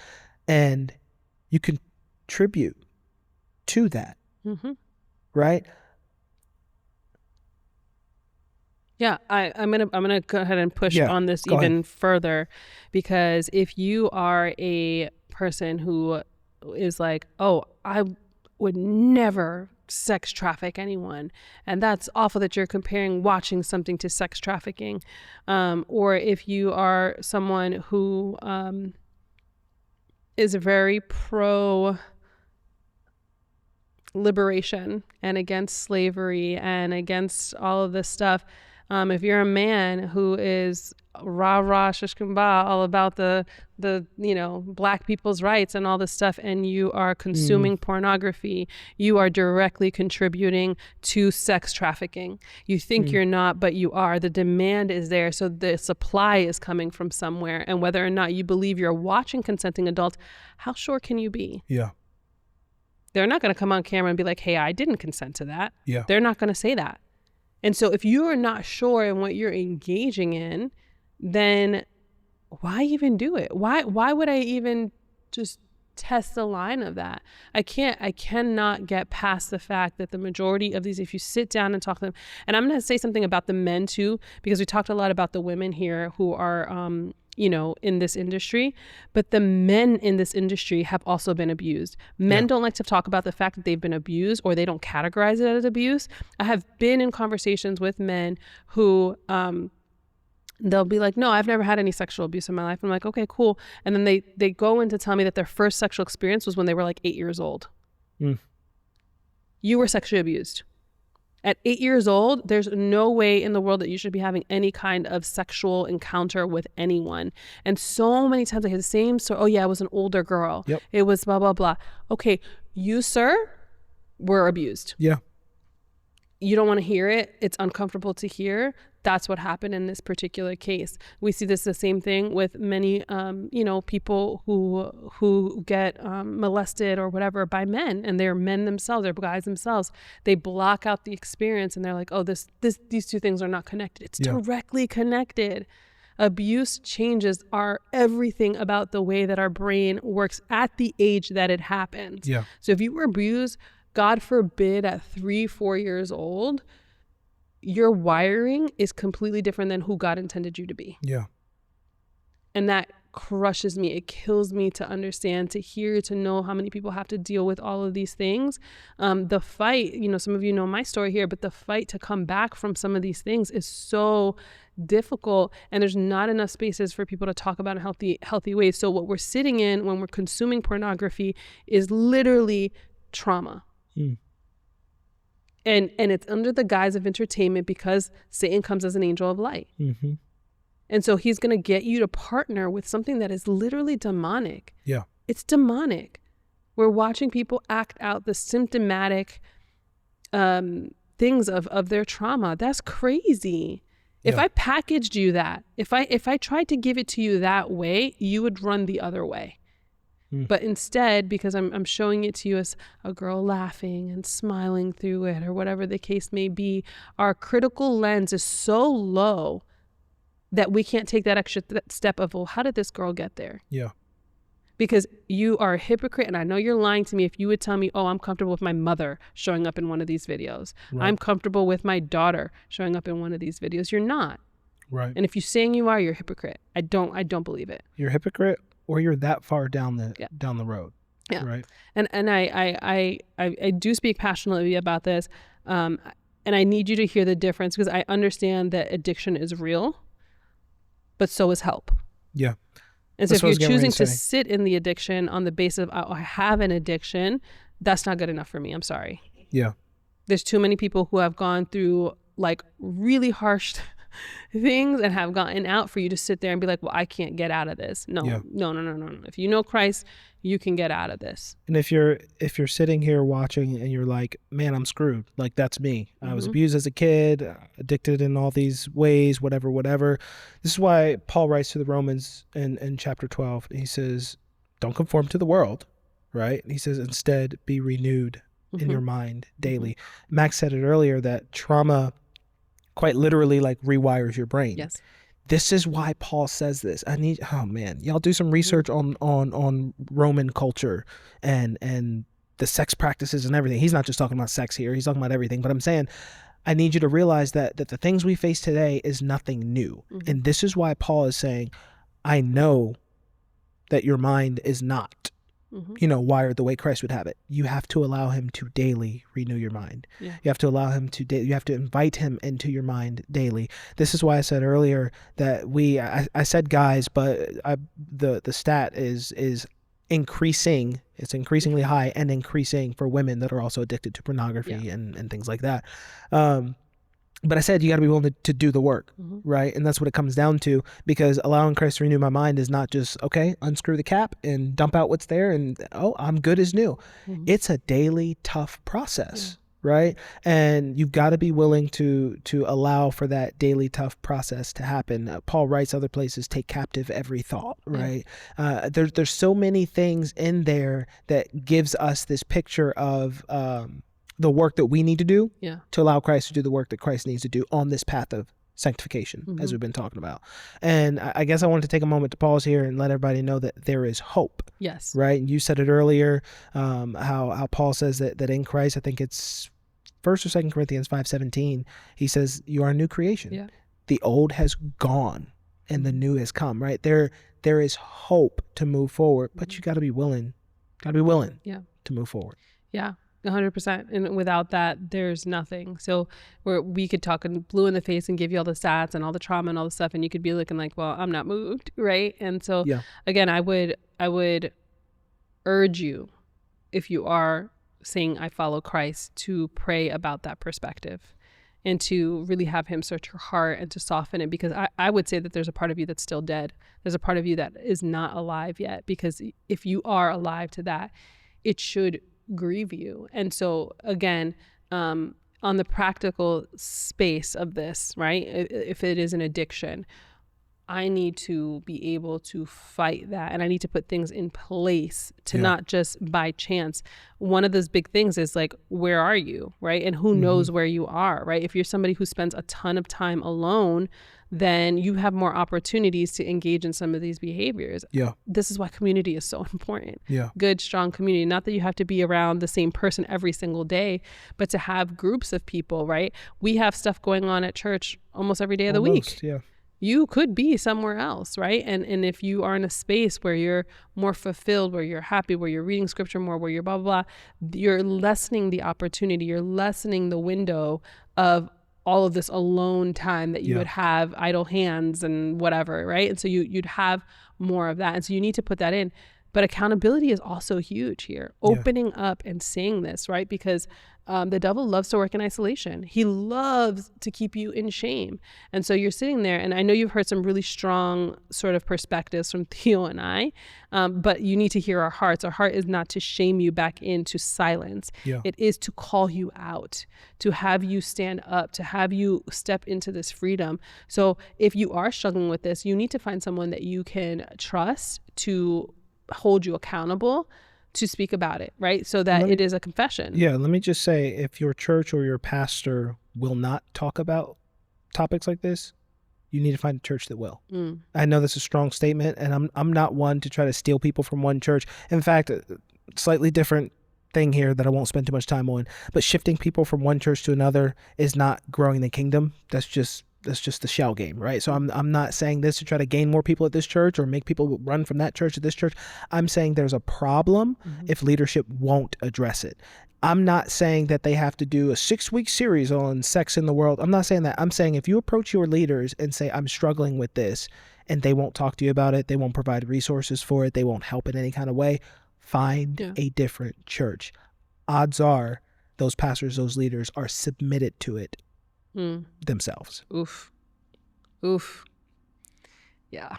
And you contribute to that. Right? Yeah, I'm gonna go ahead and push on this even further, because if you are a person who is like, oh, I would never sex traffic anyone, and that's awful that you're comparing watching something to sex trafficking, or if you are someone who is very pro liberation and against slavery and against all of this stuff. If you're a man who is rah shish kumbah, all about the black people's rights and all this stuff, and you are consuming pornography, you are directly contributing to sex trafficking. You think you're not, but you are. The demand is there, so the supply is coming from somewhere. And whether or not you believe you're watching consenting adults, how sure can you be? Yeah. They're not going to come on camera and be like, hey, I didn't consent to that. Yeah. They're not going to say that. And so if you are not sure in what you're engaging in, then why even do it? Why would I even just test the line of that? I cannot get past the fact that the majority of these, if you sit down and talk to them, and I'm going to say something about the men too, because we talked a lot about the women here who are, in this industry, but the men in this industry have also been abused. Men don't like to talk about the fact that they've been abused, or they don't categorize it as abuse. I have been in conversations with men who they'll be like, no, I've never had any sexual abuse in my life. I'm like, okay, cool. And then they go in to tell me that their first sexual experience was when they were like 8 years old. You were sexually abused. At 8 years old, there's no way in the world that you should be having any kind of sexual encounter with anyone. And so many times I hear the same story. Oh yeah, I was an older girl. Yep. It was blah, blah, blah. Okay, you, sir, were abused. Yeah. You don't want to hear it. It's uncomfortable to hear. That's what happened in this particular case. We see this the same thing with many, people who get molested or whatever by men, and they're men themselves, they're guys themselves. They block out the experience, and they're like, "Oh, these two things are not connected." It's directly connected. Abuse changes everything about the way that our brain works at the age that it happens. Yeah. So if you were abused, God forbid, at 3-4 years old, your wiring is completely different than who God intended you to be. Yeah. And that crushes me. It kills me to understand, to hear, to know how many people have to deal with all of these things. The fight, some of you know my story here, but the fight to come back from some of these things is so difficult, and there's not enough spaces for people to talk about in healthy ways. So what we're sitting in when we're consuming pornography is literally trauma. And it's under the guise of entertainment, because Satan comes as an angel of light. Mm-hmm. And so he's going to get you to partner with something that is literally demonic. Yeah. It's demonic. We're watching people act out the symptomatic things of their trauma. That's crazy. If I packaged you that, if I tried to give it to you that way, you would run the other way. But instead, because I'm showing it to you as a girl laughing and smiling through it, or whatever the case may be, our critical lens is so low that we can't take that extra step of, well, how did this girl get there? Yeah. Because you are a hypocrite, and I know you're lying to me if you would tell me, oh, I'm comfortable with my mother showing up in one of these videos. Right. I'm comfortable with my daughter showing up in one of these videos. You're not. Right. And if you're saying you are, you're a hypocrite. I don't believe it. You're a hypocrite, or you're that far down the road. Yeah. Right. And I do speak passionately about this. And I need you to hear the difference, because I understand that addiction is real, but so is help. Yeah. And so if you're choosing to sit in the addiction on the basis of, oh, I have an addiction, that's not good enough for me. I'm sorry. Yeah. There's too many people who have gone through like really harsh things and have gotten out for you to sit there and be like, well, I can't get out of this. No. If you know Christ, you can get out of this. And if you're sitting here watching and you're like, man, I'm screwed. Like, that's me. I was abused as a kid, addicted in all these ways, whatever. This is why Paul writes to the Romans in chapter 12. He says, don't conform to the world, right? He says, instead, be renewed in your mind daily. Max said it earlier that trauma quite literally like rewires your brain. Yes. This is why Paul says this. Y'all do some research on Roman culture and the sex practices and everything. He's not just talking about sex here. He's talking about everything. But I'm saying, I need you to realize that the things we face today is nothing new. And this is why Paul is saying, I know that your mind is not wired the way Christ would have it. You have to allow him to daily renew your mind. Yeah. You have to allow him to you have to invite him into your mind daily. This is why I said earlier that I said guys, but the stat is increasing. It's increasingly high and increasing for women that are also addicted to pornography and things like that. But I said you got to be willing to do the work, right? And that's what it comes down to, because allowing Christ to renew my mind is not just, okay, unscrew the cap and dump out what's there and, oh, I'm good as new. It's a daily tough process, right? And you've got to be willing to allow for that daily tough process to happen. Paul writes other places, take captive every thought, right? There's so many things in there that gives us this picture of the work that we need to do to allow Christ to do the work that Christ needs to do on this path of sanctification, as we've been talking about. And I guess I wanted to take a moment to pause here and let everybody know that there is hope. Yes. Right? And you said it earlier, how Paul says that in Christ, I think it's 1st or 2nd Corinthians 5:17, he says, you are a new creation. Yeah. The old has gone and the new has come, right? There is hope to move forward, but you got to be willing to move forward. Yeah. 100%. And without that, there's nothing. So we could talk blue in the face and give you all the stats and all the trauma and all the stuff, and you could be looking like, well, I'm not moved, right? And so again, I would urge you, if you are saying I follow Christ, to pray about that perspective and to really have him search your heart and to soften it, because I would say that there's a part of you that's still dead. There's a part of you that is not alive yet, because if you are alive to that, it should grieve you. And so again, on the practical space of this, right, if it is an addiction, I need to be able to fight that, and I need to put things in place to not just by chance. One of those big things is like, where are you, right? And who knows where you are, right? If you're somebody who spends a ton of time alone, then you have more opportunities to engage in some of these behaviors. Yeah. This is why community is so important. Yeah. Good, strong community. Not that you have to be around the same person every single day, but to have groups of people, right? We have stuff going on at church almost every day of the week. Yeah. You could be somewhere else, right? And if you are in a space where you're more fulfilled, where you're happy, where you're reading scripture more, where you're blah, blah, blah, you're lessening the opportunity, you're lessening the window of all of this alone time that you would have, idle hands and whatever, right? And so you'd have more of that. And so you need to put that in. But accountability is also huge here. Opening up and saying this, right? Because the devil loves to work in isolation. He loves to keep you in shame. And so you're sitting there, and I know you've heard some really strong sort of perspectives from Theo and I, but you need to hear our hearts. Our heart is not to shame you back into silence. Yeah. It is to call you out, to have you stand up, to have you step into this freedom. So if you are struggling with this, you need to find someone that you can trust to hold you accountable, to speak about it, right? So that it is a confession. Yeah, let me just say, if your church or your pastor will not talk about topics like this, you need to find a church that will. I know that's a strong statement, and I'm not one to try to steal people from one church. In fact, a slightly different thing here that I won't spend too much time on, but shifting people from one church to another is not growing the kingdom. That's just the shell game, right? So I'm not saying this to try to gain more people at this church or make people run from that church to this church. I'm saying there's a problem if leadership won't address it. I'm not saying that they have to do a 6-week series on sex in the world. I'm not saying that. I'm saying if you approach your leaders and say, I'm struggling with this, and they won't talk to you about it, they won't provide resources for it, they won't help in any kind of way, find a different church. Odds are those pastors, those leaders are submitted to it themselves. Oof. Yeah.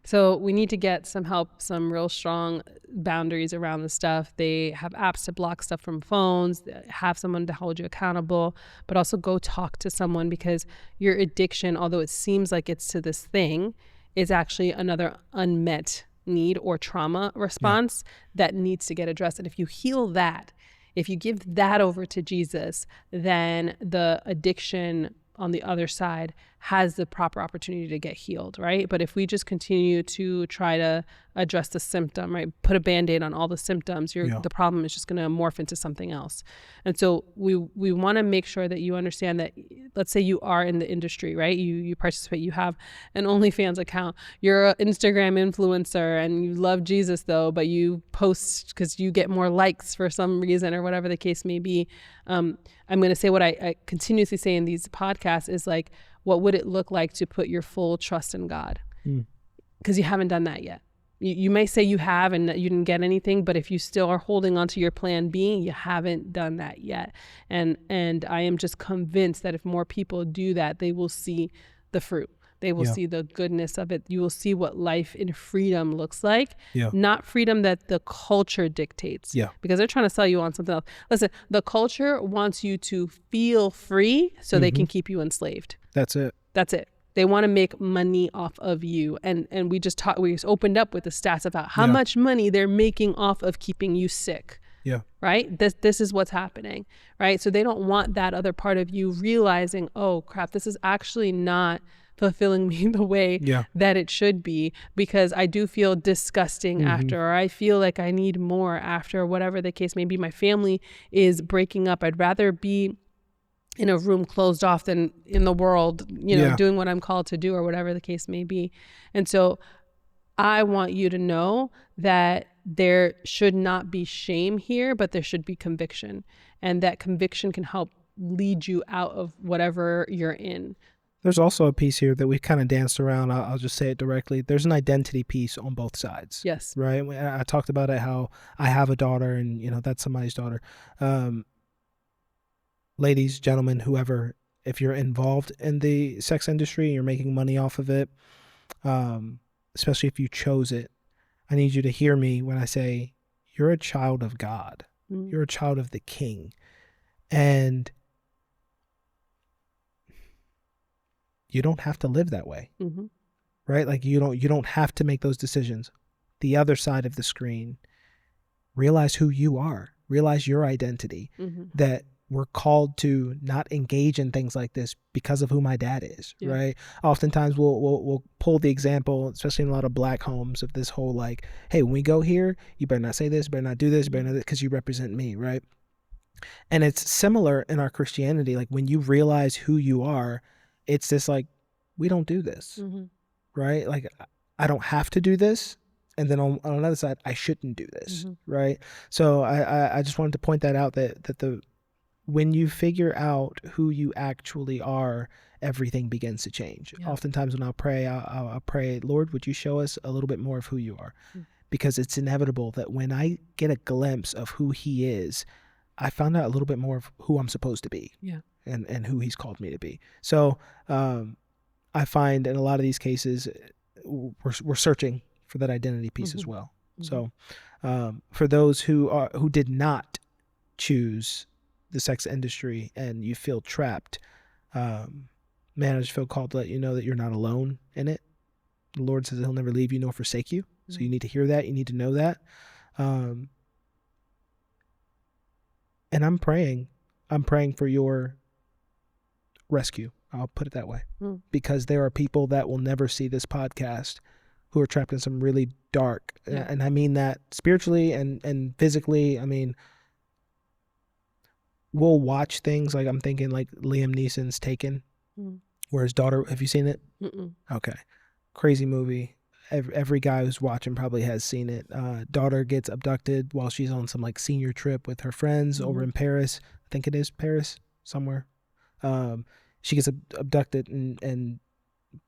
So we need to get some help, some real strong boundaries around the stuff. They have apps to block stuff from phones, have someone to hold you accountable, but also go talk to someone, because your addiction, although it seems like it's to this thing, is actually another unmet need or trauma response that needs to get addressed. And if you heal that, if you give that over to Jesus, then the addiction on the other side has the proper opportunity to get healed, right? But if we just continue to try to address the symptom, right, put a Band-Aid on all the symptoms, the problem is just going to morph into something else. And so we want to make sure that you understand that, let's say you are in the industry, right? You participate, you have an OnlyFans account, you're an Instagram influencer, and you love Jesus though, but you post because you get more likes for some reason or whatever the case may be. I'm going to say what I continuously say in these podcasts is like, what would it look like to put your full trust in God? Because you haven't done that yet. You may say you have and that you didn't get anything, but if you still are holding on to your plan B, you haven't done that yet. And I am just convinced that if more people do that, they will see the fruit. They will see the goodness of it. You will see what life in freedom looks like, not freedom that the culture dictates, because they're trying to sell you on something else. Listen, the culture wants you to feel free so they can keep you enslaved. That's it. They want to make money off of you. And we just opened up with the stats about how much money they're making off of keeping you sick. Yeah. Right? This is what's happening, right? So they don't want that other part of you realizing, oh crap, this is actually not fulfilling me the way that it should be, because I do feel disgusting after, or I feel like I need more after, whatever the case may be. My family is breaking up. I'd rather be in a room closed off than in the world, doing what I'm called to do, or whatever the case may be. And so I want you to know that there should not be shame here, but there should be conviction. And that conviction can help lead you out of whatever you're in. There's also a piece here that we kind of danced around. I'll just say it directly. There's an identity piece on both sides. Yes. Right? I talked about it, how I have a daughter and, that's somebody's daughter. Ladies, gentlemen, whoever, if you're involved in the sex industry and you're making money off of it, especially if you chose it, I need you to hear me when I say you're a child of God. You're a child of the King. And you don't have to live that way. Right? Like you don't have to make those decisions. The other side of the screen, realize who you are. Realize your identity. That we're called to not engage in things like this because of who my dad is, right? Oftentimes we'll pull the example, especially in a lot of black homes, of this whole like, hey, when we go here, you better not say this, better not do this, better not because you represent me, right? And it's similar in our Christianity. Like when you realize who you are, it's just like, we don't do this, right? Like I don't have to do this. And then on another side, I shouldn't do this, right? So I just wanted to point that out, that when you figure out who you actually are, everything begins to change. Oftentimes when I'll pray, Lord, would you show us a little bit more of who you are? Because it's inevitable that when I get a glimpse of who he is, I found out a little bit more of who I'm supposed to be and who he's called me to be. So I find in a lot of these cases, we're searching for that identity piece as well. So for those who did not choose the sex industry and you feel trapped, man, I just feel called to let you know that you're not alone in it. The Lord says he'll never leave you nor forsake you. So you need to hear that. You need to know that. And I'm praying for your rescue. I'll put it that way, because there are people that will never see this podcast who are trapped in some really dark, and I mean that spiritually and physically. I mean, we'll watch things like, I'm thinking like Liam Neeson's Taken, where his daughter, have you seen it? Okay. Crazy movie. Every guy who's watching probably has seen it. Daughter gets abducted while she's on some like senior trip with her friends over in Paris. I think it is Paris somewhere. She gets abducted and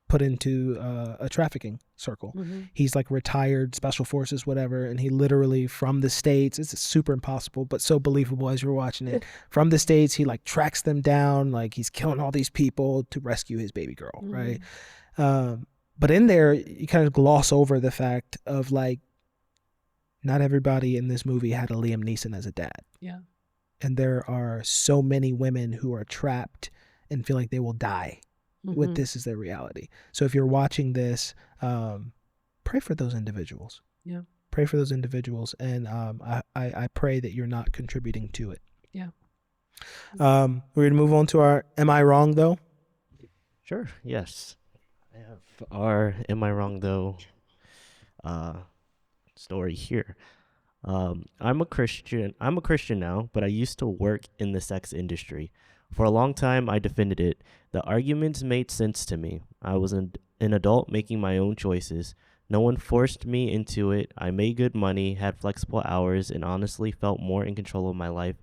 put into a trafficking circle. He's like retired special forces, whatever, and he literally from the States, it's super impossible but so believable as you're watching it, from the States he like tracks them down, like he's killing all these people to rescue his baby girl, right? But in there you kind of gloss over the fact of like, not everybody in this movie had a Liam Neeson as a dad. And there are so many women who are trapped and feel like they will die with this as their reality. So if you're watching this, pray for those individuals. Pray for those individuals, and I pray that you're not contributing to it. We're gonna move on to our "Am I Wrong Though?" Sure. Yes, I have our "Am I Wrong Though" story here. I'm a Christian now, but I used to work in the sex industry. For a long time, I defended it. The arguments made sense to me. I was an adult making my own choices. No one forced me into it. I made good money, had flexible hours, and honestly felt more in control of my life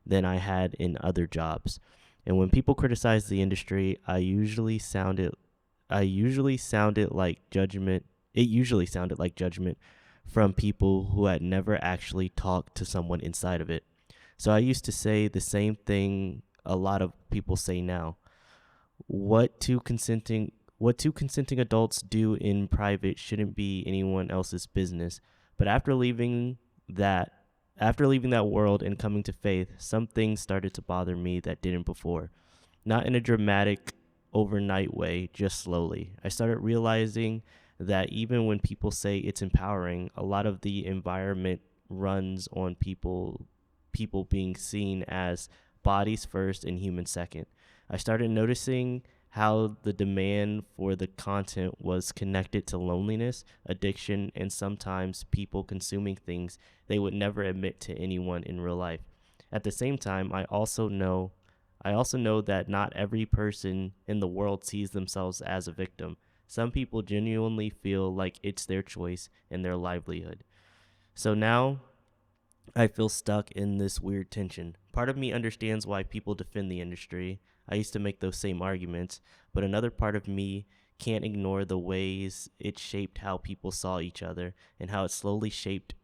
than I had in other jobs. And when people criticized the industry, it usually sounded like judgment from people who had never actually talked to someone inside of it. So I used to say the same thing a lot of people say now. What two consenting adults do in private shouldn't be anyone else's business. But after leaving that world and coming to faith, some things started to bother me that didn't before. Not in a dramatic, overnight way, just slowly. I started realizing that even when people say it's empowering, a lot of the environment runs on people being seen as bodies first and humans second. I started noticing how the demand for the content was connected to loneliness, addiction, and sometimes people consuming things they would never admit to anyone in real life. At the same time, I also know that not every person in the world sees themselves as a victim. Some people genuinely feel like it's their choice and their livelihood. So now I feel stuck in this weird tension. Part of me understands why people defend the industry. I used to make those same arguments, but another part of me can't ignore the ways it shaped how people saw each other and how it slowly shaped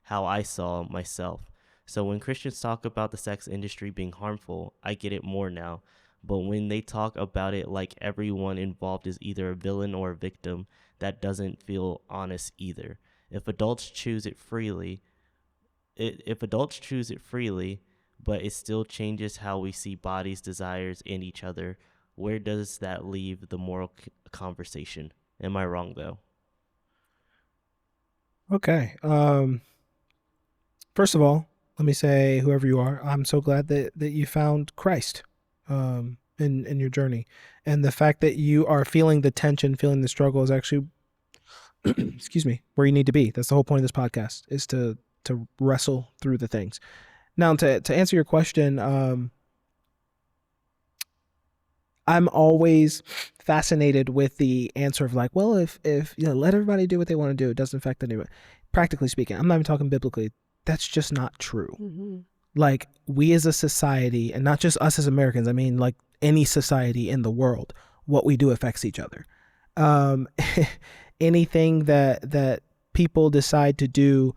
how I saw myself. So when Christians talk about the sex industry being harmful, I get it more now. But when they talk about it like everyone involved is either a villain or a victim, that doesn't feel honest either. If adults choose it freely, but it still changes how we see bodies, desires, and each other, where does that leave the moral conversation? Am I wrong, though? Okay. First of all, let me say, whoever you are, I'm so glad that you found Christ in your journey. And the fact that you are feeling the tension, feeling the struggle is actually, excuse me, where you need to be. That's the whole point of this podcast, is to wrestle through the things. Now, to answer your question, I'm always fascinated with the answer of like, well, if let everybody do what they want to do, it doesn't affect anyone. Practically speaking, I'm not even talking biblically. That's just not true. Mm-hmm. Like, we as a society, and not just us as Americans, I mean like any society in the world, what we do affects each other. Anything that people decide to do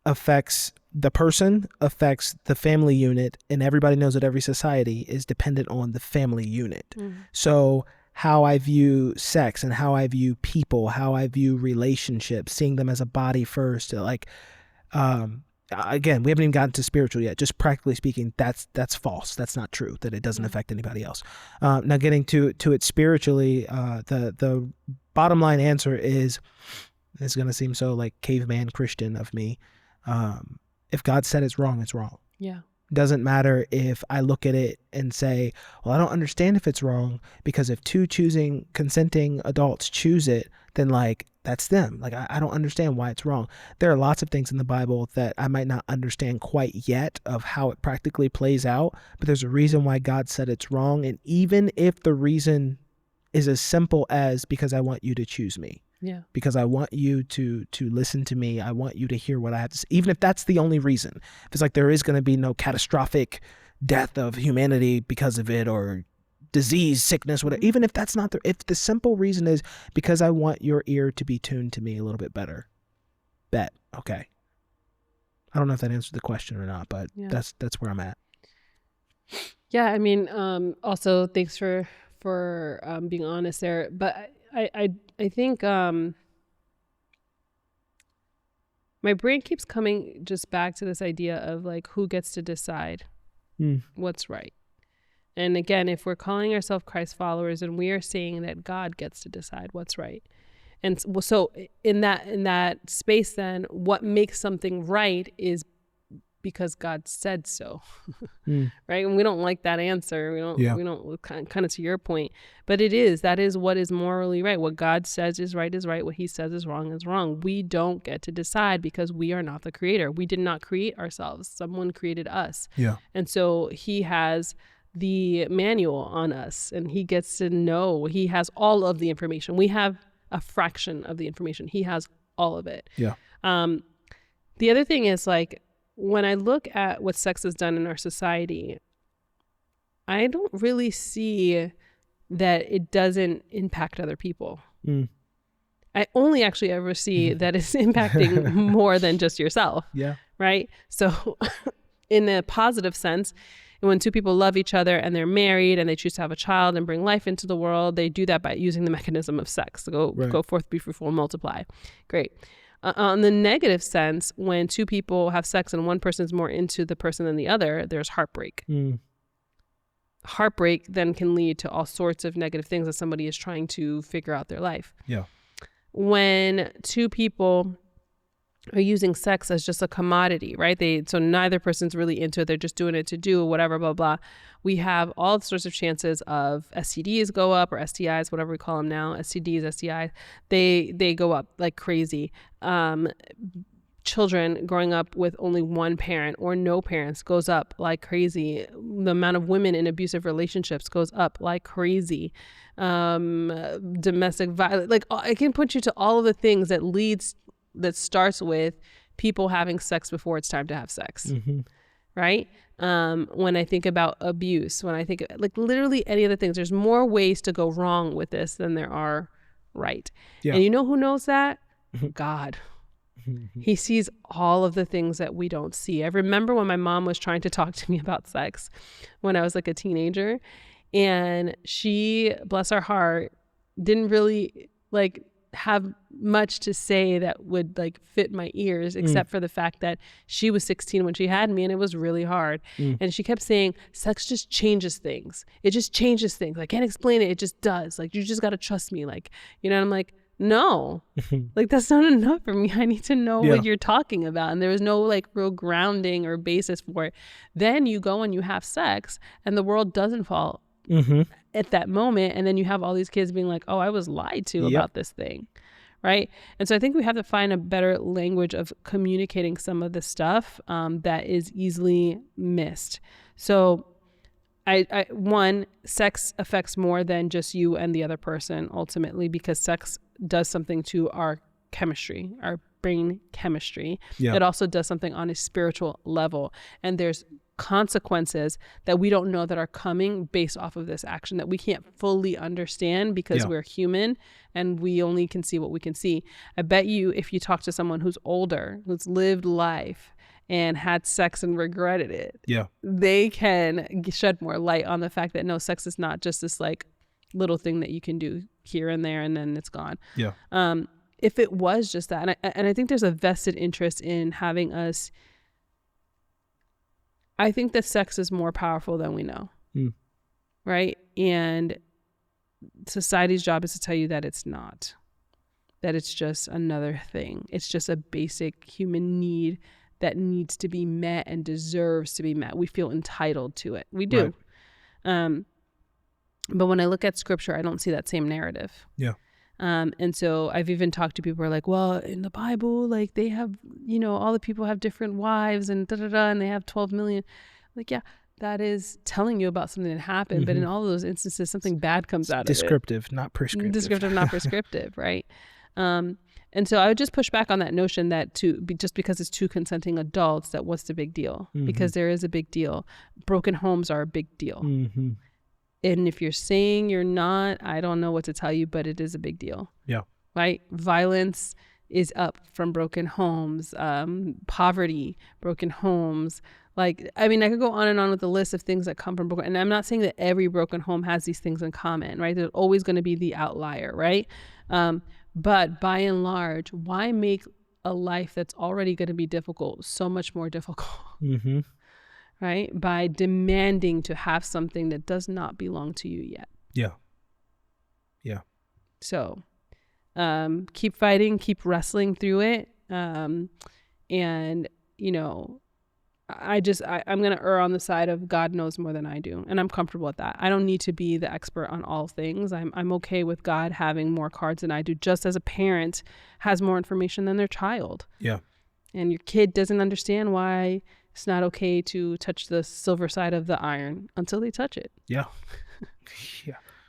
affects the person, affects the family unit, and everybody knows that every society is dependent on the family unit. Mm. So how I view sex and how I view people, how I view relationships, seeing them as a body first, like, again, we haven't even gotten to spiritual yet. Just practically speaking, that's false. That's not true, that it doesn't affect anybody else. Now getting to it spiritually, the bottom line answer is, it's going to seem so like caveman Christian of me. If God said it's wrong, it's wrong. Yeah. Doesn't matter if I look at it and say, well, I don't understand if it's wrong, because if two consenting adults choose it, then like, that's them. Like, I don't understand why it's wrong. There are lots of things in the Bible that I might not understand quite yet of how it practically plays out, but there's a reason why God said it's wrong. And even if the reason is as simple as, because I want you to choose me. Yeah. Because I want you to listen to me. I want you to hear what I have to say. Even if that's the only reason. If it's like there is going to be no catastrophic death of humanity because of it, or disease, sickness, whatever. Even if that's not if the simple reason is because I want your ear to be tuned to me a little bit better. Bet. Okay. I don't know if that answered the question or not, but that's where I'm at. Yeah. I mean, also thanks for being honest there, but I think my brain keeps coming just back to this idea of like, who gets to decide what's right. And again, if we're calling ourselves Christ followers, and we are saying that God gets to decide what's right. And so in that space, then what makes something right is because God said so, right? And we don't like that answer. We don't kind of to your point, but that is what is morally right. What God says is right. What he says is wrong. We don't get to decide because we are not the creator. We did not create ourselves. Someone created us. Yeah. And so he has the manual on us, and he gets to know, he has all of the information. We have a fraction of the information. He has all of it. Yeah. The other thing is, like, when I look at what sex has done in our society, I don't really see that it doesn't impact other people. I only actually ever see that it's impacting more than just yourself. Yeah. Right? So in a positive sense, when two people love each other and they're married and they choose to have a child and bring life into the world, they do that by using the mechanism of sex. Go forth, be fruitful, and multiply. Great. On the negative sense, when two people have sex and one person's more into the person than the other, there's heartbreak. Heartbreak then can lead to all sorts of negative things as somebody is trying to figure out their life. Yeah. When two people are using sex as just a commodity, right? So neither person's really into it. They're just doing it to do whatever, blah, blah. We have all sorts of chances of STDs go up, or STIs, whatever we call them now, STDs, STIs. They go up like crazy. children growing up with only one parent or no parents goes up like crazy. The amount of women in abusive relationships goes up like crazy. Domestic violence, like I can put you to all of the things that starts with people having sex before it's time to have sex. Right? When I think about abuse, when I think like literally any of the things, there's more ways to go wrong with this than there are right. Yeah. And you know who knows that? God. He sees all of the things that we don't see. I remember when my mom was trying to talk to me about sex when I was like a teenager, and she, bless her heart, didn't really like have much to say that would like fit my ears, except for the fact that she was 16 when she had me, and it was really hard. And she kept saying, sex just changes things. It just changes things. I can't explain it. It just does. Like, you just got to trust me. Like, you know, and I'm like, no, like that's not enough for me. I need to know what you're talking about. And there was no like real grounding or basis for it. Then you go and you have sex and the world doesn't fall at that moment. And then you have all these kids being like, oh, I was lied to about this thing. Right. And so I think we have to find a better language of communicating some of the stuff that is easily missed. So one, sex affects more than just you and the other person ultimately, because sex does something to our chemistry, our brain chemistry. It also does something on a spiritual level. And there's consequences that we don't know that are coming based off of this action that we can't fully understand because we're human and we only can see what we can see. I bet you if you talk to someone who's older, who's lived life and had sex and regretted it, they can shed more light on the fact that no, sex is not just this like little thing that you can do here and there and then it's gone. If it was just that, and I think there's a vested interest in having us, I think that sex is more powerful than we know, right? And society's job is to tell you that it's not, that it's just another thing. It's just a basic human need that needs to be met and deserves to be met. We feel entitled to it. We do. Right. But when I look at scripture, I don't see that same narrative. And so I've even talked to people who are like, well, in the Bible, like they have, you know, all the people have different wives and and they have 12 million. Like, yeah, that is telling you about something that happened. But in all of those instances, something bad comes out of it. Descriptive, not prescriptive. Descriptive, not prescriptive, right? And so I would just push back on that notion that just because it's two consenting adults, that what's the big deal? Because there is a big deal. Broken homes are a big deal. And if you're saying you're not, I don't know what to tell you, but it is a big deal. Right? Violence is up from broken homes, poverty, broken homes. Like, I mean, I could go on and on with the list of things that come from broken. And I'm not saying that every broken home has these things in common, right? There's always going to be the outlier, right? But by and large, why make a life that's already going to be difficult so much more difficult? Right? By demanding to have something that does not belong to you yet. So keep fighting, keep wrestling through it. And, you know, I'm going to err on the side of God knows more than I do. And I'm comfortable with that. I don't need to be the expert on all things. I'm okay with God having more cards than I do, just as a parent has more information than their child. And your kid doesn't understand why it's not okay to touch the silver side of the iron until they touch it. You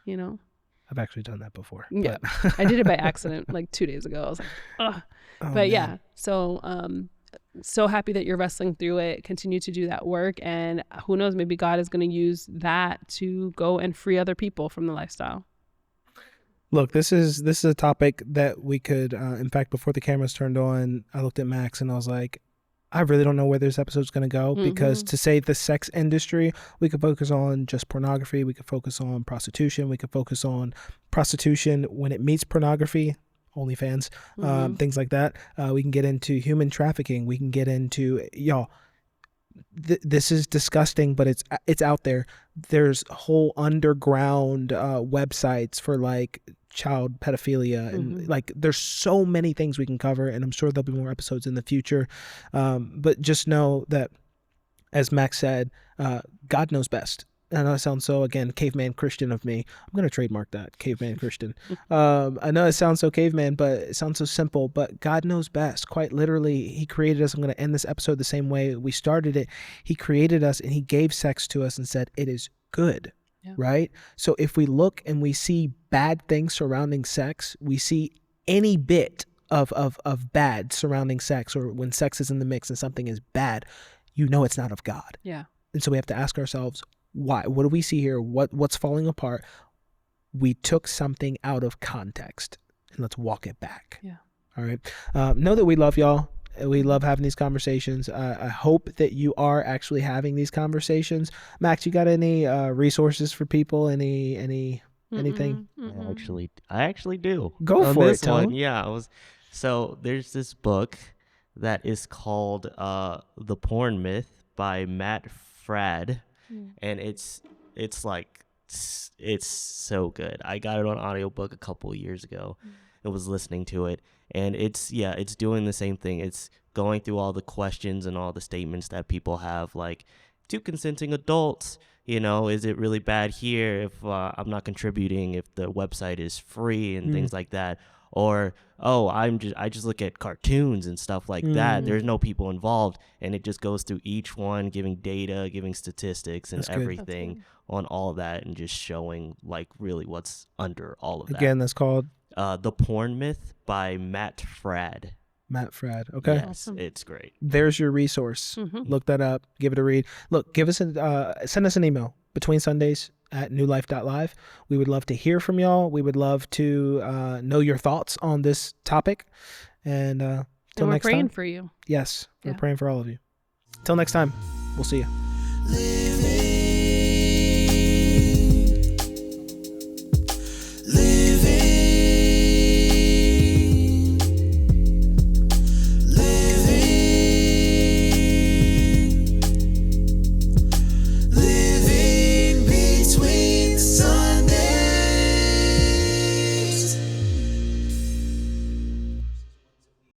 know? I've actually done that before. Yeah. I did it by accident like 2 days ago. I was like, ugh. But yeah. So happy that you're wrestling through it. Continue to do that work. And who knows, maybe God is going to use that to go and free other people from the lifestyle. Look, this is a topic that we could, in fact, before the cameras turned on, I looked at Max and I was like, I really don't know where this episode's going to go, because to say the sex industry, we could focus on just pornography. We could focus on prostitution. We could focus on prostitution when it meets pornography, OnlyFans, things like that. We can get into human trafficking. We can get into, this is disgusting, but it's out there. There's whole underground websites for like child pedophilia and like there's so many things we can cover, and I'm sure there'll be more episodes in the future, but just know that, as Max said, God knows best. I know it sounds so, again, caveman Christian of me. I'm going to trademark that, caveman Christian. I know it sounds so caveman, but it sounds so simple, but God knows best. Quite literally, he created us. I'm going to end this episode the same way we started it. He created us and he gave sex to us and said, it is good, right? So if we look and we see bad things surrounding sex, we see any bit of bad surrounding sex, or when sex is in the mix and something is bad, you know it's not of God. Yeah. And so we have to ask ourselves, why? What do we see here? What's falling apart? We took something out of context, and let's walk it back. Yeah. All right. Know that we love y'all. We love having these conversations. I hope that you are actually having these conversations. Max, you got any resources for people? Anything? I actually do. Go On for this it, Tone. one, yeah. So there's this book that is called The Porn Myth by Matt Fradd. And it's so good. I got it on audiobook a couple of years ago and was listening to it, and it's doing the same thing. It's going through all the questions and all the statements that people have, like, to consenting adults, is it really bad here if I'm not contributing, if the website is free and things like that? Or, I just look at cartoons and stuff like that. There's no people involved. And it just goes through each one, giving data, giving statistics and everything on all of that, and just showing, like, really what's under all of that. Again, that's called? The Porn Myth by Matt Fradd. Matt Fradd. Okay. Yes, Awesome. it's great. There's your resource. Look that up. Give it a read. Look, send us an email between Sundays at newlife.live. We would love to hear from y'all. We would love to know your thoughts on this topic. And till we're next praying time. for you. Yes, we're Yeah. praying for all of you. Till next time, we'll see you. Living